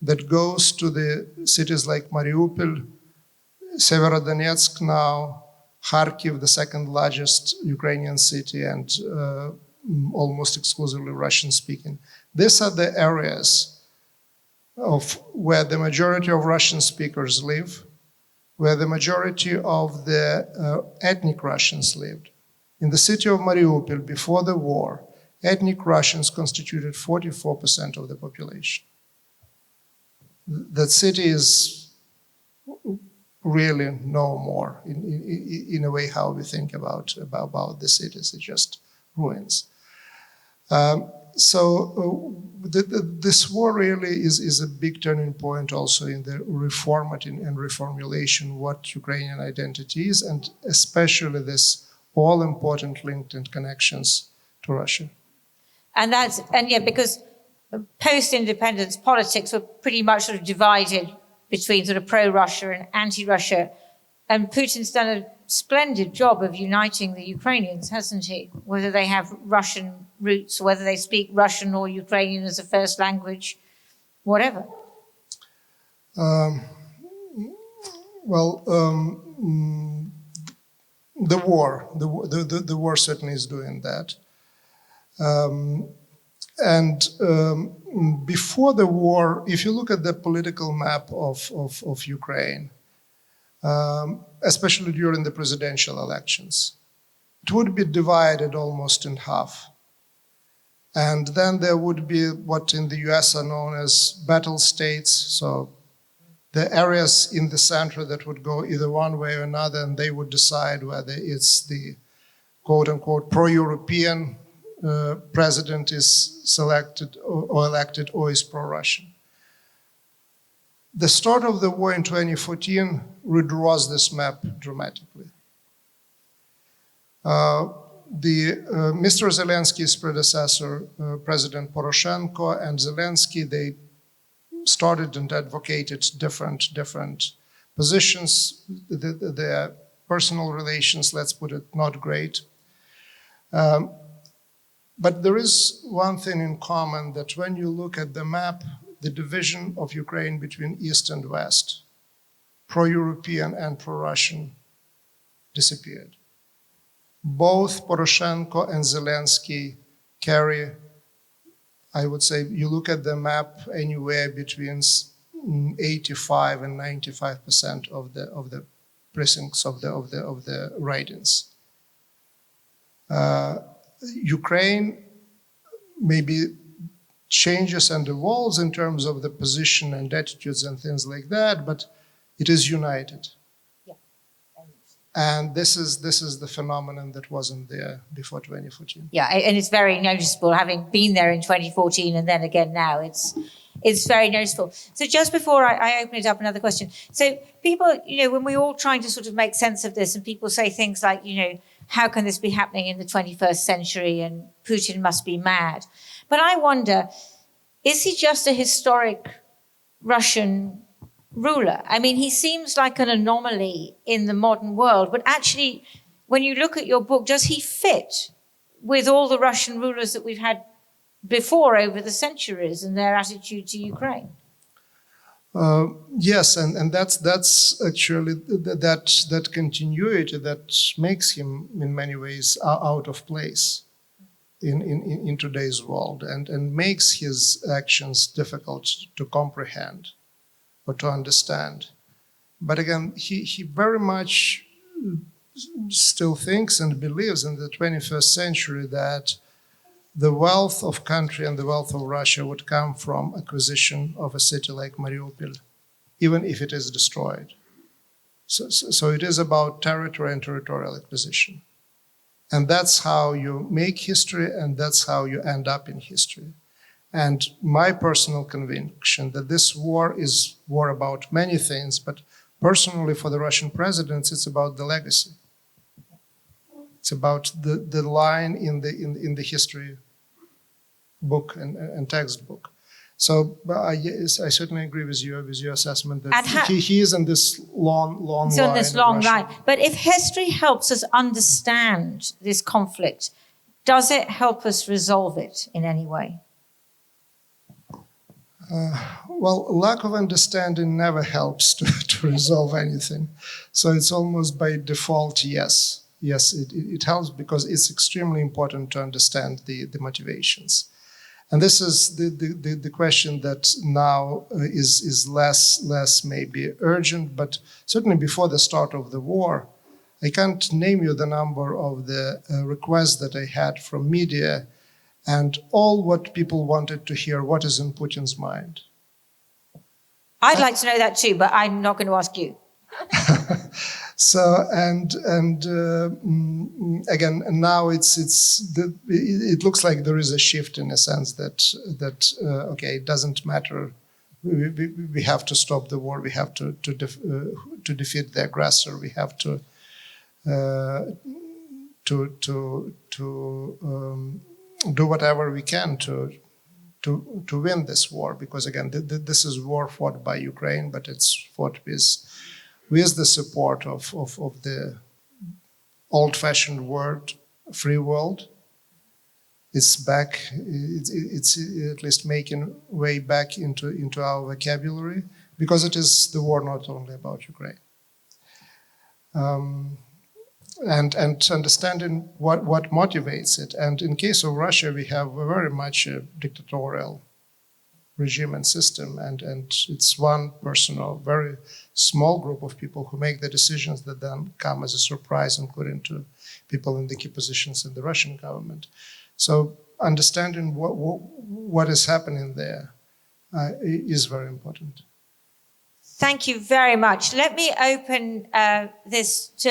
D: that goes to the cities like Mariupol, Severodonetsk now, Kharkiv, the second largest Ukrainian city and almost exclusively Russian-speaking. These are the areas of where the majority of Russian speakers live, where the majority of the ethnic Russians lived. In the city of Mariupol, before the war, ethnic Russians constituted 44% of the population. That city is really no more in a way how we think about the cities. It's just ruins. This war really is a big turning point also in the reformatting and reformulation what Ukrainian identity is, and especially this all-important link and connections to Russia.
C: And because post-independence politics were pretty much sort of divided between sort of pro-Russia and anti-Russia. And Putin's done a splendid job of uniting the Ukrainians, hasn't he? Whether they have Russian roots, whether they speak Russian or Ukrainian as a first language, whatever.
D: The war certainly is doing that. Before the war, if you look at the political map of Ukraine, especially during the presidential elections, it would be divided almost in half. And then there would be what in the US are known as battle states, so the areas in the center that would go either one way or another, and they would decide whether it's the quote-unquote pro-European president is selected or elected or is pro-Russian. The start of the war in 2014 redraws this map dramatically. Mr. Zelensky's predecessor, President Poroshenko, and Zelensky, they started and advocated different positions. Their personal relations, let's put it, not great. But there is one thing in common, that when you look at the map, the division of Ukraine between East and West, pro-European and pro-Russian, disappeared. Both Poroshenko and Zelensky carry, I would say, you look at the map anywhere between 85 and 95% of the precincts of the writings. Ukraine maybe changes and evolves in terms of the position and attitudes and things like that, but it is united.
C: Yeah.
D: And this is the phenomenon that wasn't there before 2014.
C: Yeah, and it's very noticeable, having been there in 2014 and then again now. It's very noticeable. So just before I open it up, another question. So people, when we're all trying to sort of make sense of this, and people say things like, how can this be happening in the 21st century, and Putin must be mad. But I wonder, is he just a historic Russian ruler? I mean, he seems like an anomaly in the modern world, but actually, when you look at your book, does he fit with all the Russian rulers that we've had before over the centuries and their attitude to Ukraine?
D: Yes, and that's actually that continuity that makes him in many ways out of place in today's world, and makes his actions difficult to comprehend or to understand. But again, he very much still thinks and believes in the 21st century that the wealth of country and the wealth of Russia would come from acquisition of a city like Mariupol, even if it is destroyed. So it is about territory and territorial acquisition. And that's how you make history, and that's how you end up in history. And my personal conviction that this war is war about many things, but personally for the Russian presidents, it's about the legacy. It's about the line in the history book and textbook. So I certainly agree with your assessment that he is in this long line.
C: So in this long line. But if history helps us understand this conflict, does it help us resolve it in any way?
D: Well, lack of understanding never helps to resolve anything. So it's almost by default, yes. Yes, it helps because it's extremely important to understand the motivations. And this is the question that now is less maybe urgent, but certainly before the start of the war, I can't name you the number of the requests that I had from media, and all what people wanted to hear, what is in Putin's mind.
C: I'd like to know that too, but I'm not going to ask you.
D: So again, now it looks like there is a shift in a sense that okay, it doesn't matter. We have to stop the war. We have to defeat the aggressor. We have to do whatever we can to win this war, because again, this is war fought by Ukraine, but it's fought with the support of the old-fashioned word free world. It's back. It's at least making way back into our vocabulary, because it is the war not only about Ukraine. And understanding what motivates it. And in case of Russia, we have very much a dictatorial regime and system, and it's one person or very small group of people who make the decisions that then come as a surprise, including to people in the key positions in the Russian government. So understanding what is happening there is very important.
C: Thank you very much. Let me open this to,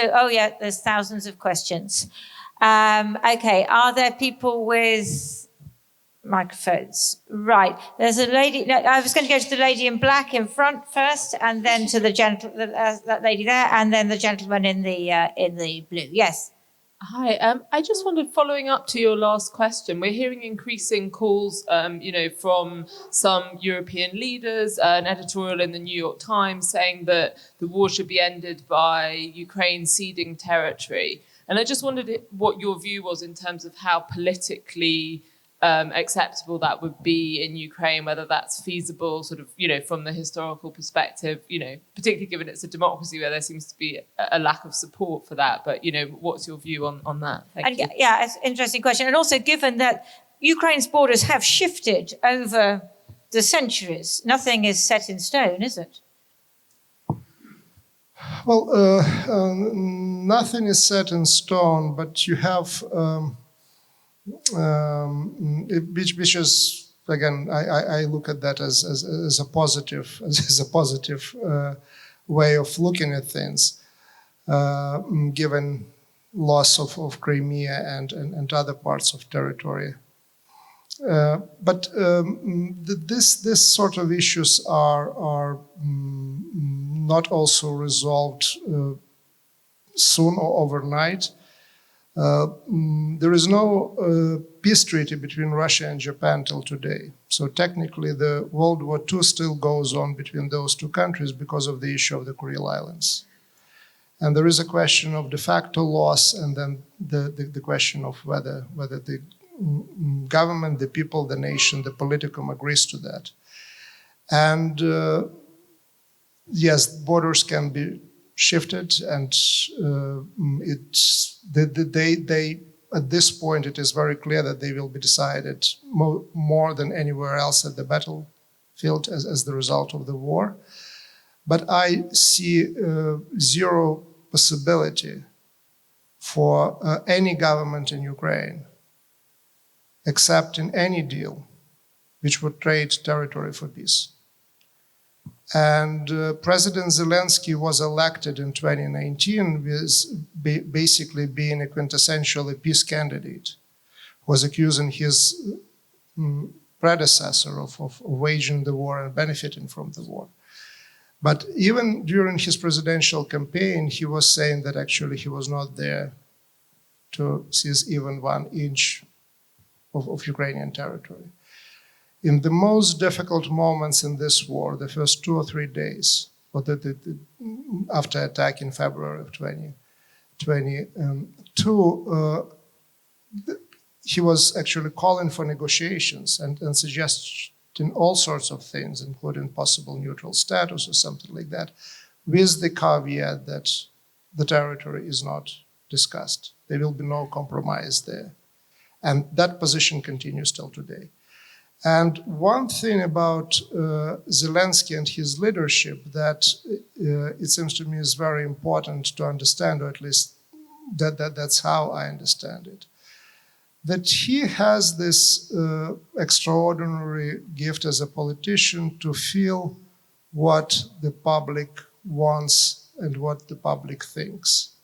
C: there's thousands of questions. Okay, are there people with microphones? Right, there's a lady, no, I was going to go to the lady in black in front first, and then to the that lady there, and then the gentleman in the blue. Yes.
E: Hi, I just wondered, following up to your last question, we're hearing increasing calls, from some European leaders, an editorial in the New York Times saying that the war should be ended by Ukraine ceding territory. And I just wondered what your view was in terms of how politically acceptable that would be in Ukraine, whether that's feasible, sort of, from the historical perspective, particularly given it's a democracy where there seems to be a lack of support for that. But, what's your view on that? Thank you.
C: Yeah, it's an interesting question. And also given that Ukraine's borders have shifted over the centuries, nothing is set in stone, is it?
D: Well, nothing is set in stone, but you have which is again, I look at that as a positive, as a positive way of looking at things, given loss of Crimea and other parts of territory. But this sort of issues are not also resolved soon or overnight. There is no peace treaty between Russia and Japan till today. So technically the World War II still goes on between those two countries because of the issue of the Kuril Islands. And there is a question of de facto loss, and then the question of whether the government, the people, the nation, the politicum agrees to that. And yes, borders can be shifted, and at this point it is very clear that they will be decided more than anywhere else at the battlefield as the result of the war. But I see zero possibility for any government in Ukraine accepting any deal which would trade territory for peace. And President Zelensky was elected in 2019 with basically being a quintessentially peace candidate, was accusing his predecessor of waging the war and benefiting from the war. But even during his presidential campaign, he was saying that actually he was not there to seize even 1 inch of Ukrainian territory. In the most difficult moments in this war, the first 2 or 3 days, or after attack in February of 2022, he was actually calling for negotiations and suggesting all sorts of things, including possible neutral status or something like that, with the caveat that the territory is not discussed. There will be no compromise there. And that position continues till today. And one thing about Zelensky and his leadership that it seems to me is very important to understand, or at least that's how I understand it, that he has this extraordinary gift as a politician to feel what the public wants and what the public thinks.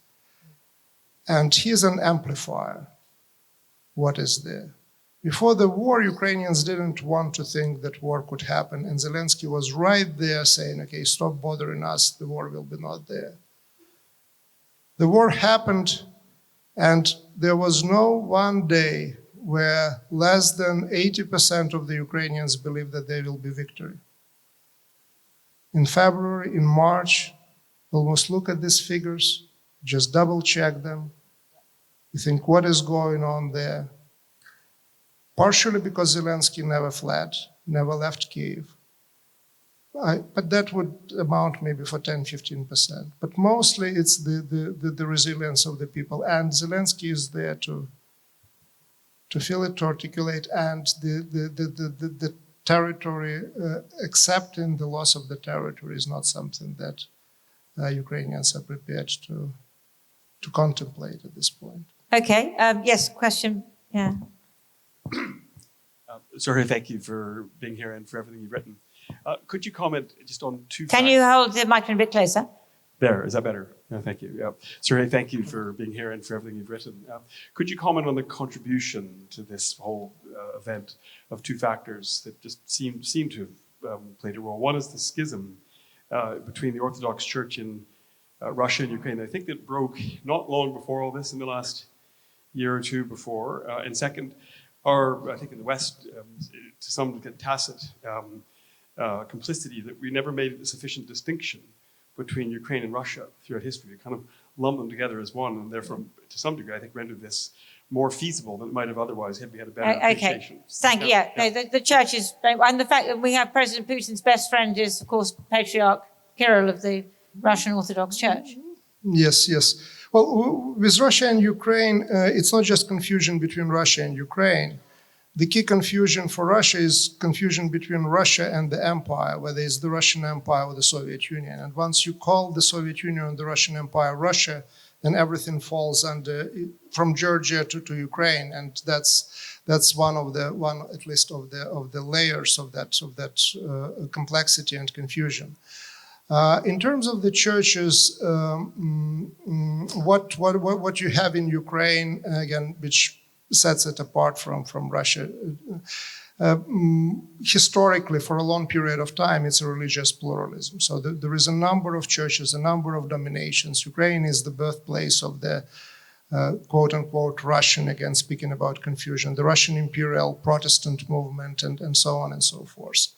D: And he's an amplifier. What is there? Before the war, Ukrainians didn't want to think that war could happen, and Zelensky was right there saying, okay, stop bothering us, the war will be not there. The war happened, and there was no one day where less than 80% of the Ukrainians believed that there will be victory. In February, in March, almost look at these figures, just double check them. You think, what is going on there? Partially because Zelensky never fled, never left Kyiv. But that would amount maybe for 10-15%. But mostly it's the resilience of the people. And Zelensky is there to feel it, to articulate, and the territory, accepting the loss of the territory is not something that Ukrainians are prepared to contemplate at this point.
C: Okay, yes, question, yeah.
F: Serhii, thank you for being here and for everything you've written. Could you comment just on two
C: Can you hold the microphone a bit closer?
F: There, is that better? No, thank you. Yeah. Serhii, thank you for being here and for everything you've written. Could you comment on the contribution to this whole event of two factors that just seem to have played a role? One is the schism between the Orthodox Church in Russia and Ukraine. I think that broke not long before all this, in the last year or two before. And second, I think in the West, to some tacit complicity that we never made a sufficient distinction between Ukraine and Russia throughout history. We kind of lumped them together as one, and therefore, to some degree, I think rendered this more feasible than it might have otherwise had we had a better appreciation.
C: Okay, thank you. Yeah. No, the church is, and the fact that we have President Putin's best friend is, of course, Patriarch Kirill of the Russian Orthodox Church.
D: Yes, yes. Well, with Russia and Ukraine, it's not just confusion between Russia and Ukraine. The key confusion for Russia is confusion between Russia and the empire, whether it's the Russian Empire or the Soviet Union. And once you call the Soviet Union and the Russian Empire Russia, then everything falls under from Georgia to Ukraine, and that's one at least of the layers of that complexity and confusion. In terms of the churches, what you have in Ukraine, again, which sets it apart from Russia, historically, for a long period of time, it's a religious pluralism. So there is a number of churches, a number of dominations. Ukraine is the birthplace of the quote-unquote Russian, again, speaking about confusion, the Russian Imperial Protestant movement, and so on and so forth.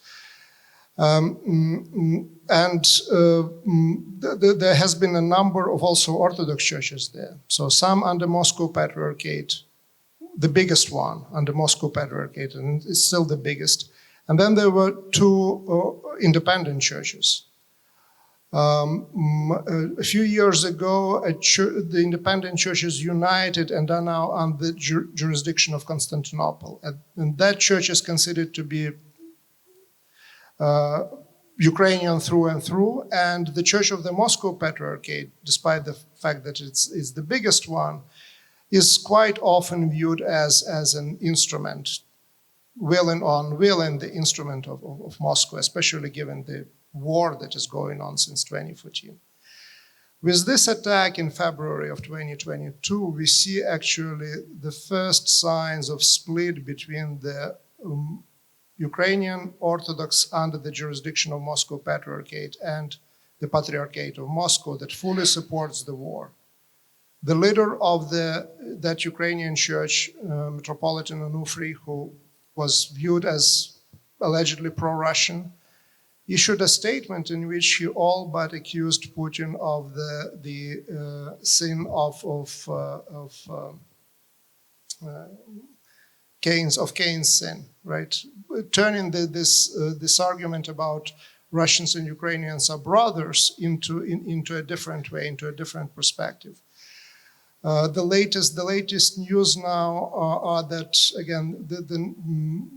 D: There has been a number of also Orthodox churches there. So some under Moscow Patriarchate, the biggest one under Moscow Patriarchate, and it's still the biggest. And then there were two independent churches. A few years ago, the independent churches united and are now under the jurisdiction of Constantinople. And that church is considered to be Ukrainian through and through, and the Church of the Moscow Patriarchate, despite the fact that it's the biggest one, is quite often viewed as an instrument, willing the instrument of Moscow, especially given the war that is going on since 2014. With this attack in February of 2022, we see actually the first signs of split between the Ukrainian Orthodox under the jurisdiction of Moscow Patriarchate and the Patriarchate of Moscow that fully supports the war. The leader of that Ukrainian church, Metropolitan Onufry, who was viewed as allegedly pro-Russian, issued a statement in which he all but accused Putin of the sin of Cain's sin, right? Turning this argument about Russians and Ukrainians are brothers into a different way, into a different perspective. The latest news now are that, again, the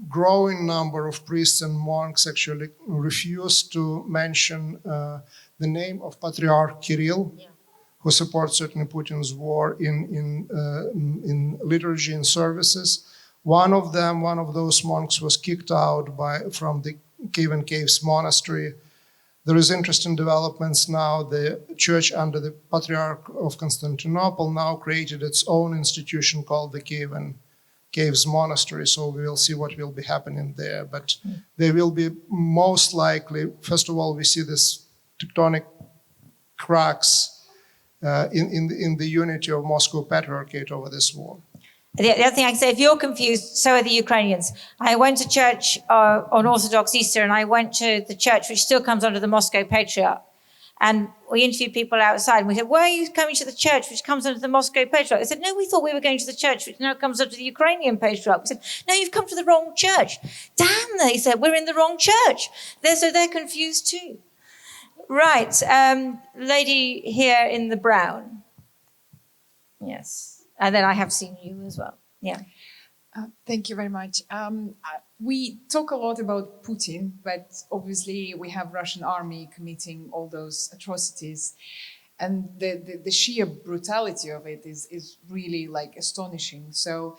D: growing number of priests and monks actually refuse to mention the name of Patriarch Kirill, who supports certainly Putin's war in liturgy and services. One of those monks was kicked out from the Kievan Caves monastery. There is interesting developments now. The church under the Patriarch of Constantinople now created its own institution called the Kievan Caves Monastery. So we will see what will be happening there. But there will be most likely, first of all, we see this tectonic cracks in the unity of Moscow Patriarchate over this war.
C: The other thing I can say, if you're confused, so are the Ukrainians. I went to church on Orthodox Easter, and I went to the church which still comes under the Moscow Patriarch. And we interviewed people outside, and we said, why are you coming to the church which comes under the Moscow Patriarch? They said, no, we thought we were going to the church which now comes under the Ukrainian Patriarch. We said, no, you've come to the wrong church. Damn, they said, we're in the wrong church. So they're confused too. Right, lady here in the brown. Yes. And then I have seen you as well. Yeah.
G: Thank you very much. We talk a lot about Putin, but obviously we have Russian army committing all those atrocities. And the sheer brutality of it is really like astonishing. So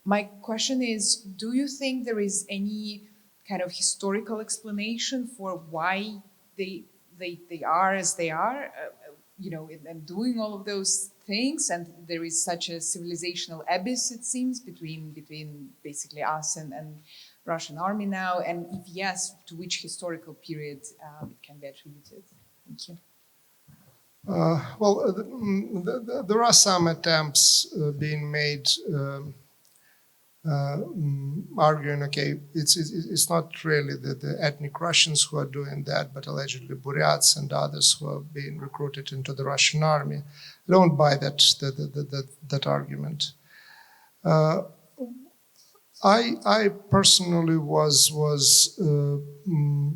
G: my question is, do you think there is any kind of historical explanation for why they are as they are, and doing all of those things, and there is such a civilizational abyss, it seems, between basically us and Russian army now, and if yes, to which historical period it can be attributed? Thank you.
D: There are some attempts being made arguing, okay, it's not really the ethnic Russians who are doing that, but allegedly Buryats and others who are being recruited into the Russian army. I don't buy that argument. I personally was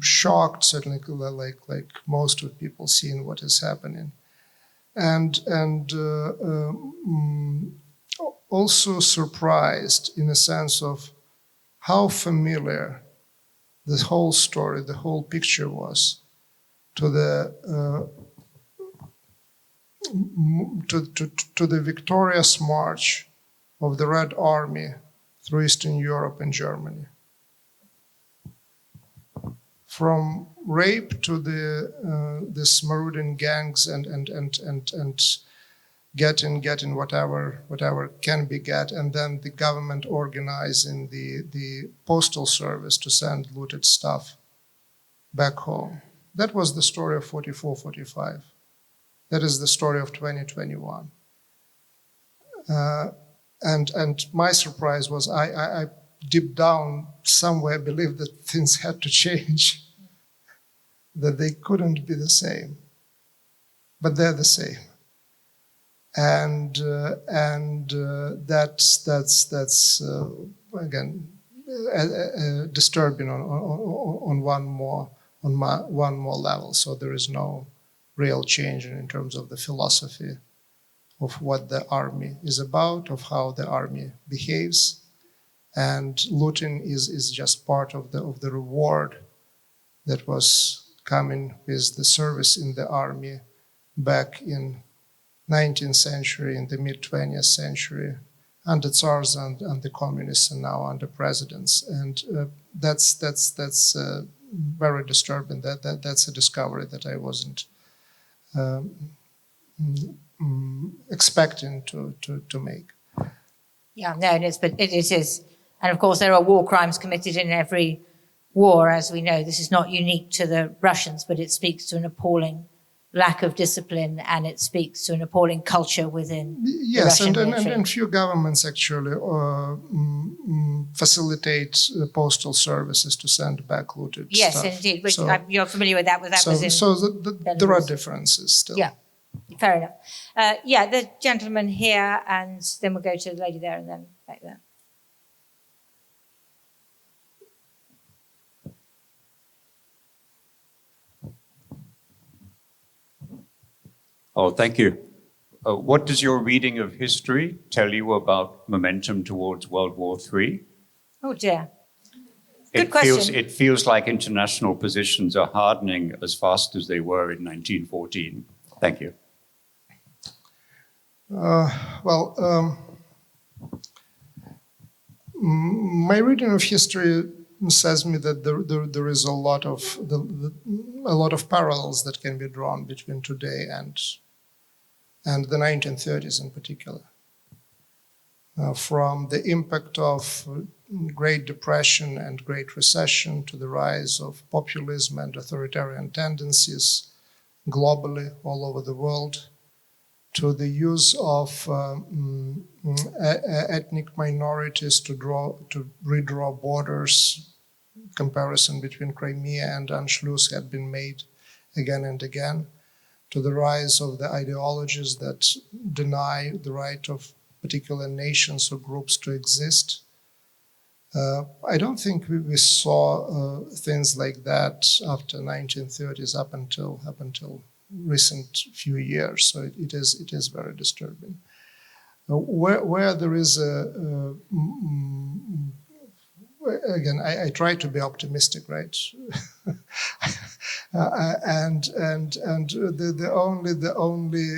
D: shocked, certainly like most of people seeing what is happening, and also surprised in a sense of how familiar the whole story, the whole picture was to the to the victorious march of the Red Army through Eastern Europe and Germany. From rape to this marauding gangs and getting whatever can be get, and then the government organizing the postal service to send looted stuff back home. That was the story of 44, 45. That is the story of 2021. And my surprise was I deep down somewhere believed that things had to change, that they couldn't be the same, but they're the same. And that's again disturbing on one more level. So there is no real change in terms of the philosophy of what the army is about, of how the army behaves, and looting is just part of the reward that was coming with the service in the army back in 19th century, in the mid-20th century, under Tsars and the communists, and now under presidents. And that's very disturbing. That's a discovery that I wasn't expecting to make.
C: Yeah, no, it is, but it is. And of course, there are war crimes committed in every war, as we know. This is not unique to the Russians, but it speaks to an appalling lack of discipline, and it speaks to an appalling culture within the Russian military.
D: And few governments actually facilitate postal services to send back looted
C: yes,
D: stuff.
C: Yes, indeed. Which
D: So,
C: you're familiar with that.
D: there are differences still.
C: Yeah, fair enough. The gentleman here, and then we'll go to the lady there, and then back there.
H: Oh, thank you. What does your reading of history tell you about momentum towards World War III?
C: Oh dear. Good question.
H: It feels like international positions are hardening as fast as they were in 1914. Thank you.
D: My reading of history says me that there is a lot of parallels that can be drawn between today and the 1930s in particular. From the impact of Great Depression and Great Recession to the rise of populism and authoritarian tendencies globally all over the world, to the use of ethnic minorities to redraw borders. Comparison between Crimea and Anschluss had been made again and again, to the rise of the ideologies that deny the right of particular nations or groups to exist. I don't think we saw things like that after 1930s up until recent few years. So it is very disturbing. Where there is again, I try to be optimistic, right? And the only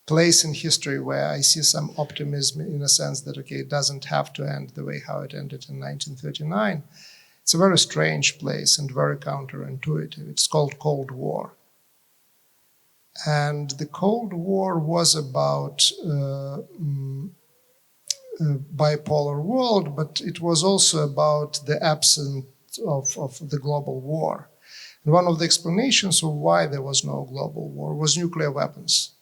D: place in history where I see some optimism, in a sense that it doesn't have to end the way how it ended in 1939. It's a very strange place and very counterintuitive. It's called Cold War. And the Cold War was about bipolar world, but it was also about the absence of the global war. And one of the explanations of why there was no global war was nuclear weapons,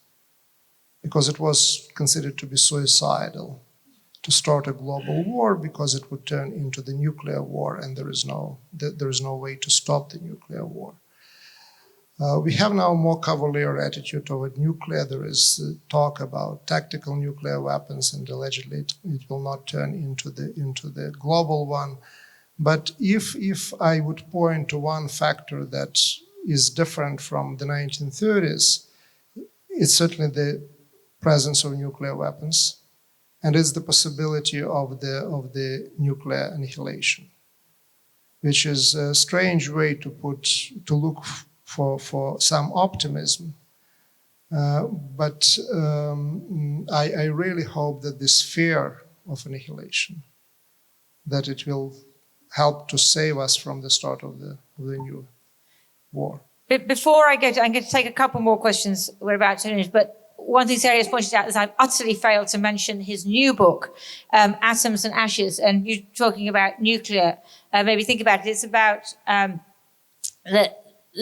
D: because it was considered to be suicidal to start a global war, because it would turn into the nuclear war, and there is no way to stop the nuclear war. We have now a more cavalier attitude toward nuclear. There is talk about tactical nuclear weapons, and allegedly it will not turn into the global one. But if I would point to one factor that is different from the 1930s, it's certainly the presence of nuclear weapons, and it's the possibility of the nuclear annihilation, which is a strange way to look for some optimism. But I really hope that this fear of annihilation, that it will help to save us from the start of the new war.
C: Before I go, I'm going to take a couple more questions. We're about to finish, but one thing Serhii has pointed out is I've utterly failed to mention his new book, Atoms and Ashes, and you're talking about nuclear. Maybe think about it. It's about the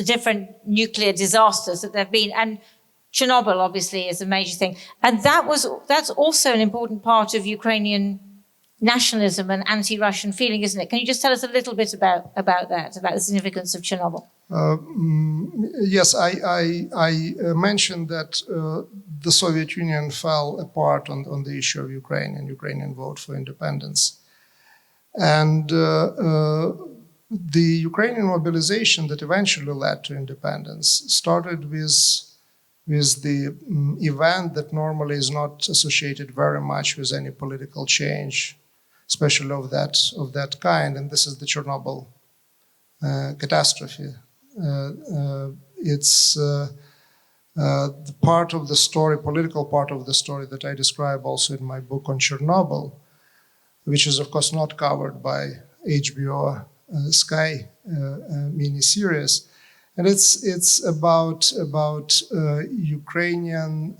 C: different nuclear disasters that there have been, and Chernobyl obviously is a major thing. And that's also an important part of Ukrainian nationalism and anti-Russian feeling, isn't it? Can you just tell us a little bit about that, about the significance of Chernobyl?
D: Yes, I mentioned that the Soviet Union fell apart on the issue of Ukraine and Ukrainian vote for independence. And the Ukrainian mobilization that eventually led to independence started with the event that normally is not associated very much with any political change, especially of that kind, and this is the Chernobyl catastrophe. It's the part of the story, political part of the story that I describe also in my book on Chernobyl, which is of course not covered by HBO Sky miniseries. And it's about Ukrainian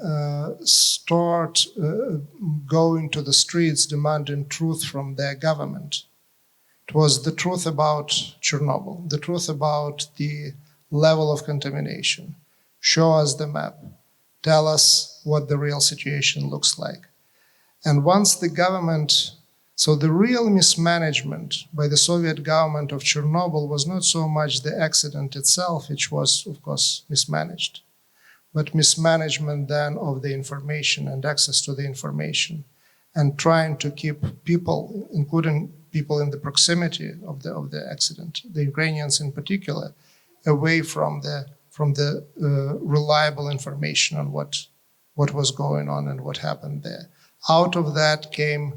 D: start going to the streets demanding truth from their government. It was the truth about Chernobyl, the truth about the level of contamination. Show us the map. Tell us what the real situation looks like. And once the government, so the real mismanagement by the Soviet government of Chernobyl was not so much the accident itself, which was, of course, mismanaged, but mismanagement then of the information and access to the information, and trying to keep people, including people in the proximity of the accident, the Ukrainians in particular, away from the reliable information on what was going on and what happened there. Out of that came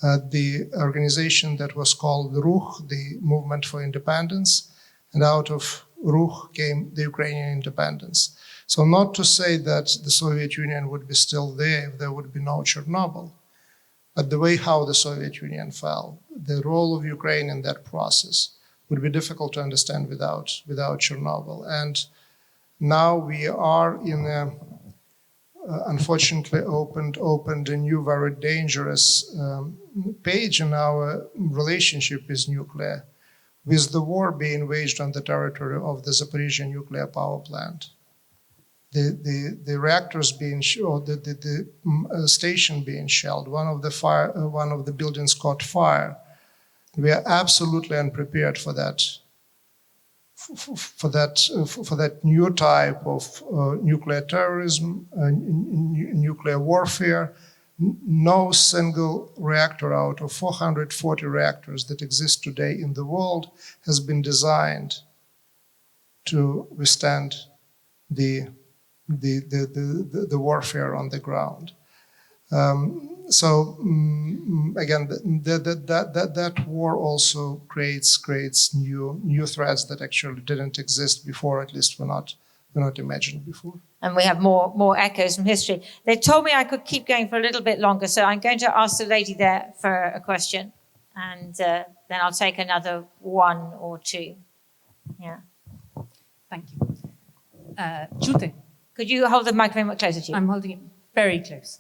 D: the organization that was called Ruch, the Movement for Independence, and out of Ruch came the Ukrainian independence. So not to say that the Soviet Union would be still there if there would be no Chernobyl, but the way how the Soviet Union fell, the role of Ukraine in that process would be difficult to understand without Chernobyl. And now we are in a unfortunately opened a new very dangerous page in our relationship with nuclear, with the war being waged on the territory of the Zaporizhzhia nuclear power plant. The reactors being shelled, the station being shelled, one of the buildings caught fire. We are absolutely unprepared for that. For that new type of nuclear terrorism, nuclear warfare. No single reactor out of 440 reactors that exist today in the world has been designed to withstand the warfare on the ground. Again, that war also creates new threats that actually didn't exist before, at least were not imagined before.
C: And we have more echoes from history. They told me I could keep going for a little bit longer, so I'm going to ask the lady there for a question, and then I'll take another one or two. Yeah.
I: Thank you. Jute.
C: Could you hold the microphone much closer to you?
I: I'm holding it very close.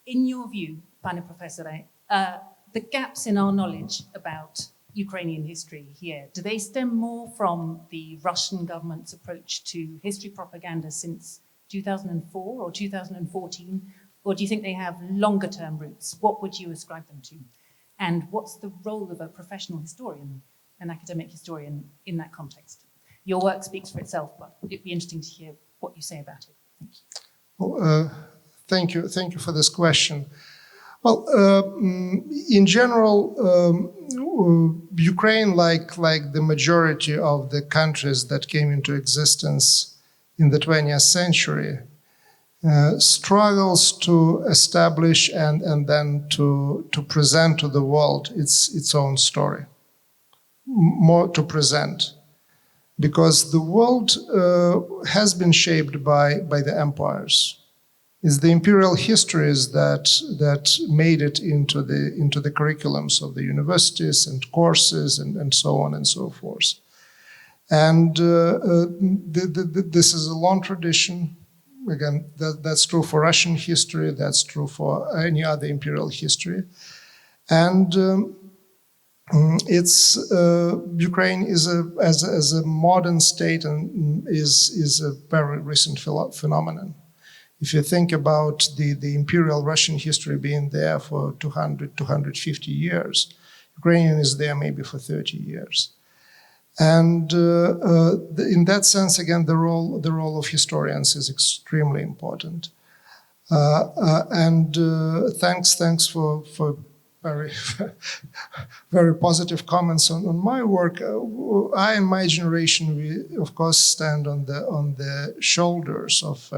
I: In your view, pane professore, the gaps in our knowledge about Ukrainian history here, do they stem more from the Russian government's approach to history propaganda since 2004 or 2014? Or do you think they have longer term roots? What would you ascribe them to? And what's the role of a professional historian, an academic historian, in that context? Your work speaks for itself, but it'd be interesting to hear what you say about it. Thank you.
D: Well, thank you for this question. Well, in general, Ukraine, like the majority of the countries that came into existence in the 20th century, struggles to establish and then to present to the world its own story, more to present. because the world has been shaped by the empires. It's the imperial histories that made it into the curriculums of the universities and courses and so on and so forth. And this is a long tradition. Again, that's true for Russian history. That's true for any other imperial history. And Ukraine is as a modern state and is a very recent phenomenon. If you think about the imperial Russian history being there for 200, 250 years, Ukrainian is there maybe for 30 years. And in that sense, again, the role of historians is extremely important. Thanks for very, very positive comments on my work. I and my generation, we of course stand on the shoulders of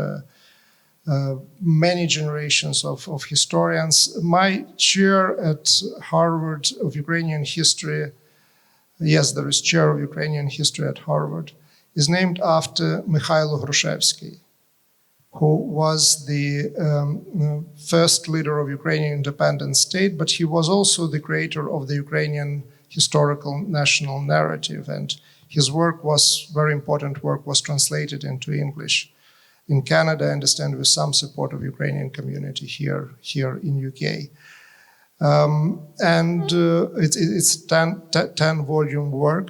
D: many generations of historians. My chair at Harvard of Ukrainian history, yes, there is chair of Ukrainian history at Harvard, is named after Mikhailo Hrushevsky, who was the first leader of Ukrainian independent state, but he was also the creator of the Ukrainian historical national narrative. And his work was, very important work, was translated into English. In Canada, I understand, with some support of Ukrainian community here in UK. It's 10-volume work.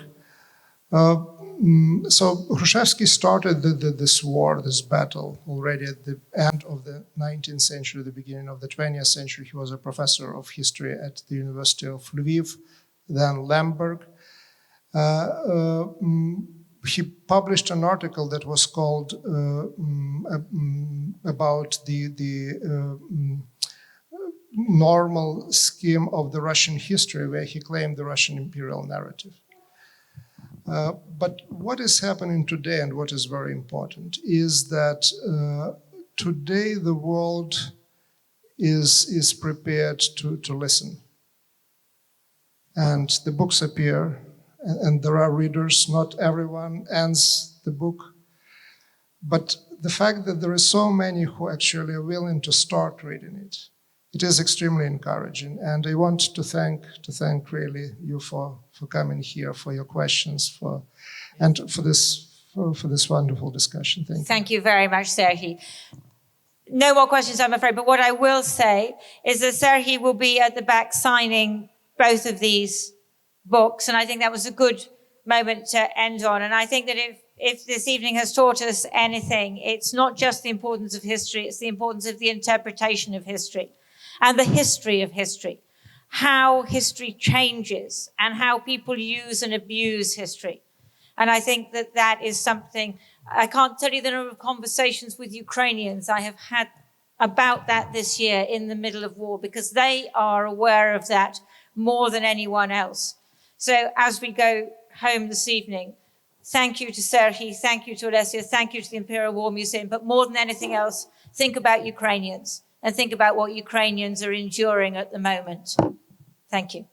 D: So Hrushevsky started this war, this battle, already at the end of the 19th century, the beginning of the 20th century. He was a professor of history at the University of Lviv, then Lemberg. He published an article that was called about the normal scheme of the Russian history, where he claimed the Russian imperial narrative. But what is happening today, and what is very important, is that today the world is prepared to listen. And the books appear, and there are readers. Not everyone ends the book. But the fact that there are so many who actually are willing to start reading it, it is extremely encouraging. And I want to thank really you for coming here, for your questions, and for this wonderful discussion. Thank you.
C: Thank you very much, Serhii. No more questions, I'm afraid. But what I will say is that Serhii will be at the back signing both of these books. And I think that was a good moment to end on. And I think that if this evening has taught us anything, it's not just the importance of history, it's the importance of the interpretation of history and the history of history, how history changes and how people use and abuse history. And I think that that is something, I can't tell you the number of conversations with Ukrainians I have had about that this year in the middle of war, because they are aware of that more than anyone else. So as we go home this evening, thank you to Serhii, thank you to Olesia, thank you to the Imperial War Museum, but more than anything else, think about Ukrainians and think about what Ukrainians are enduring at the moment. Thank you.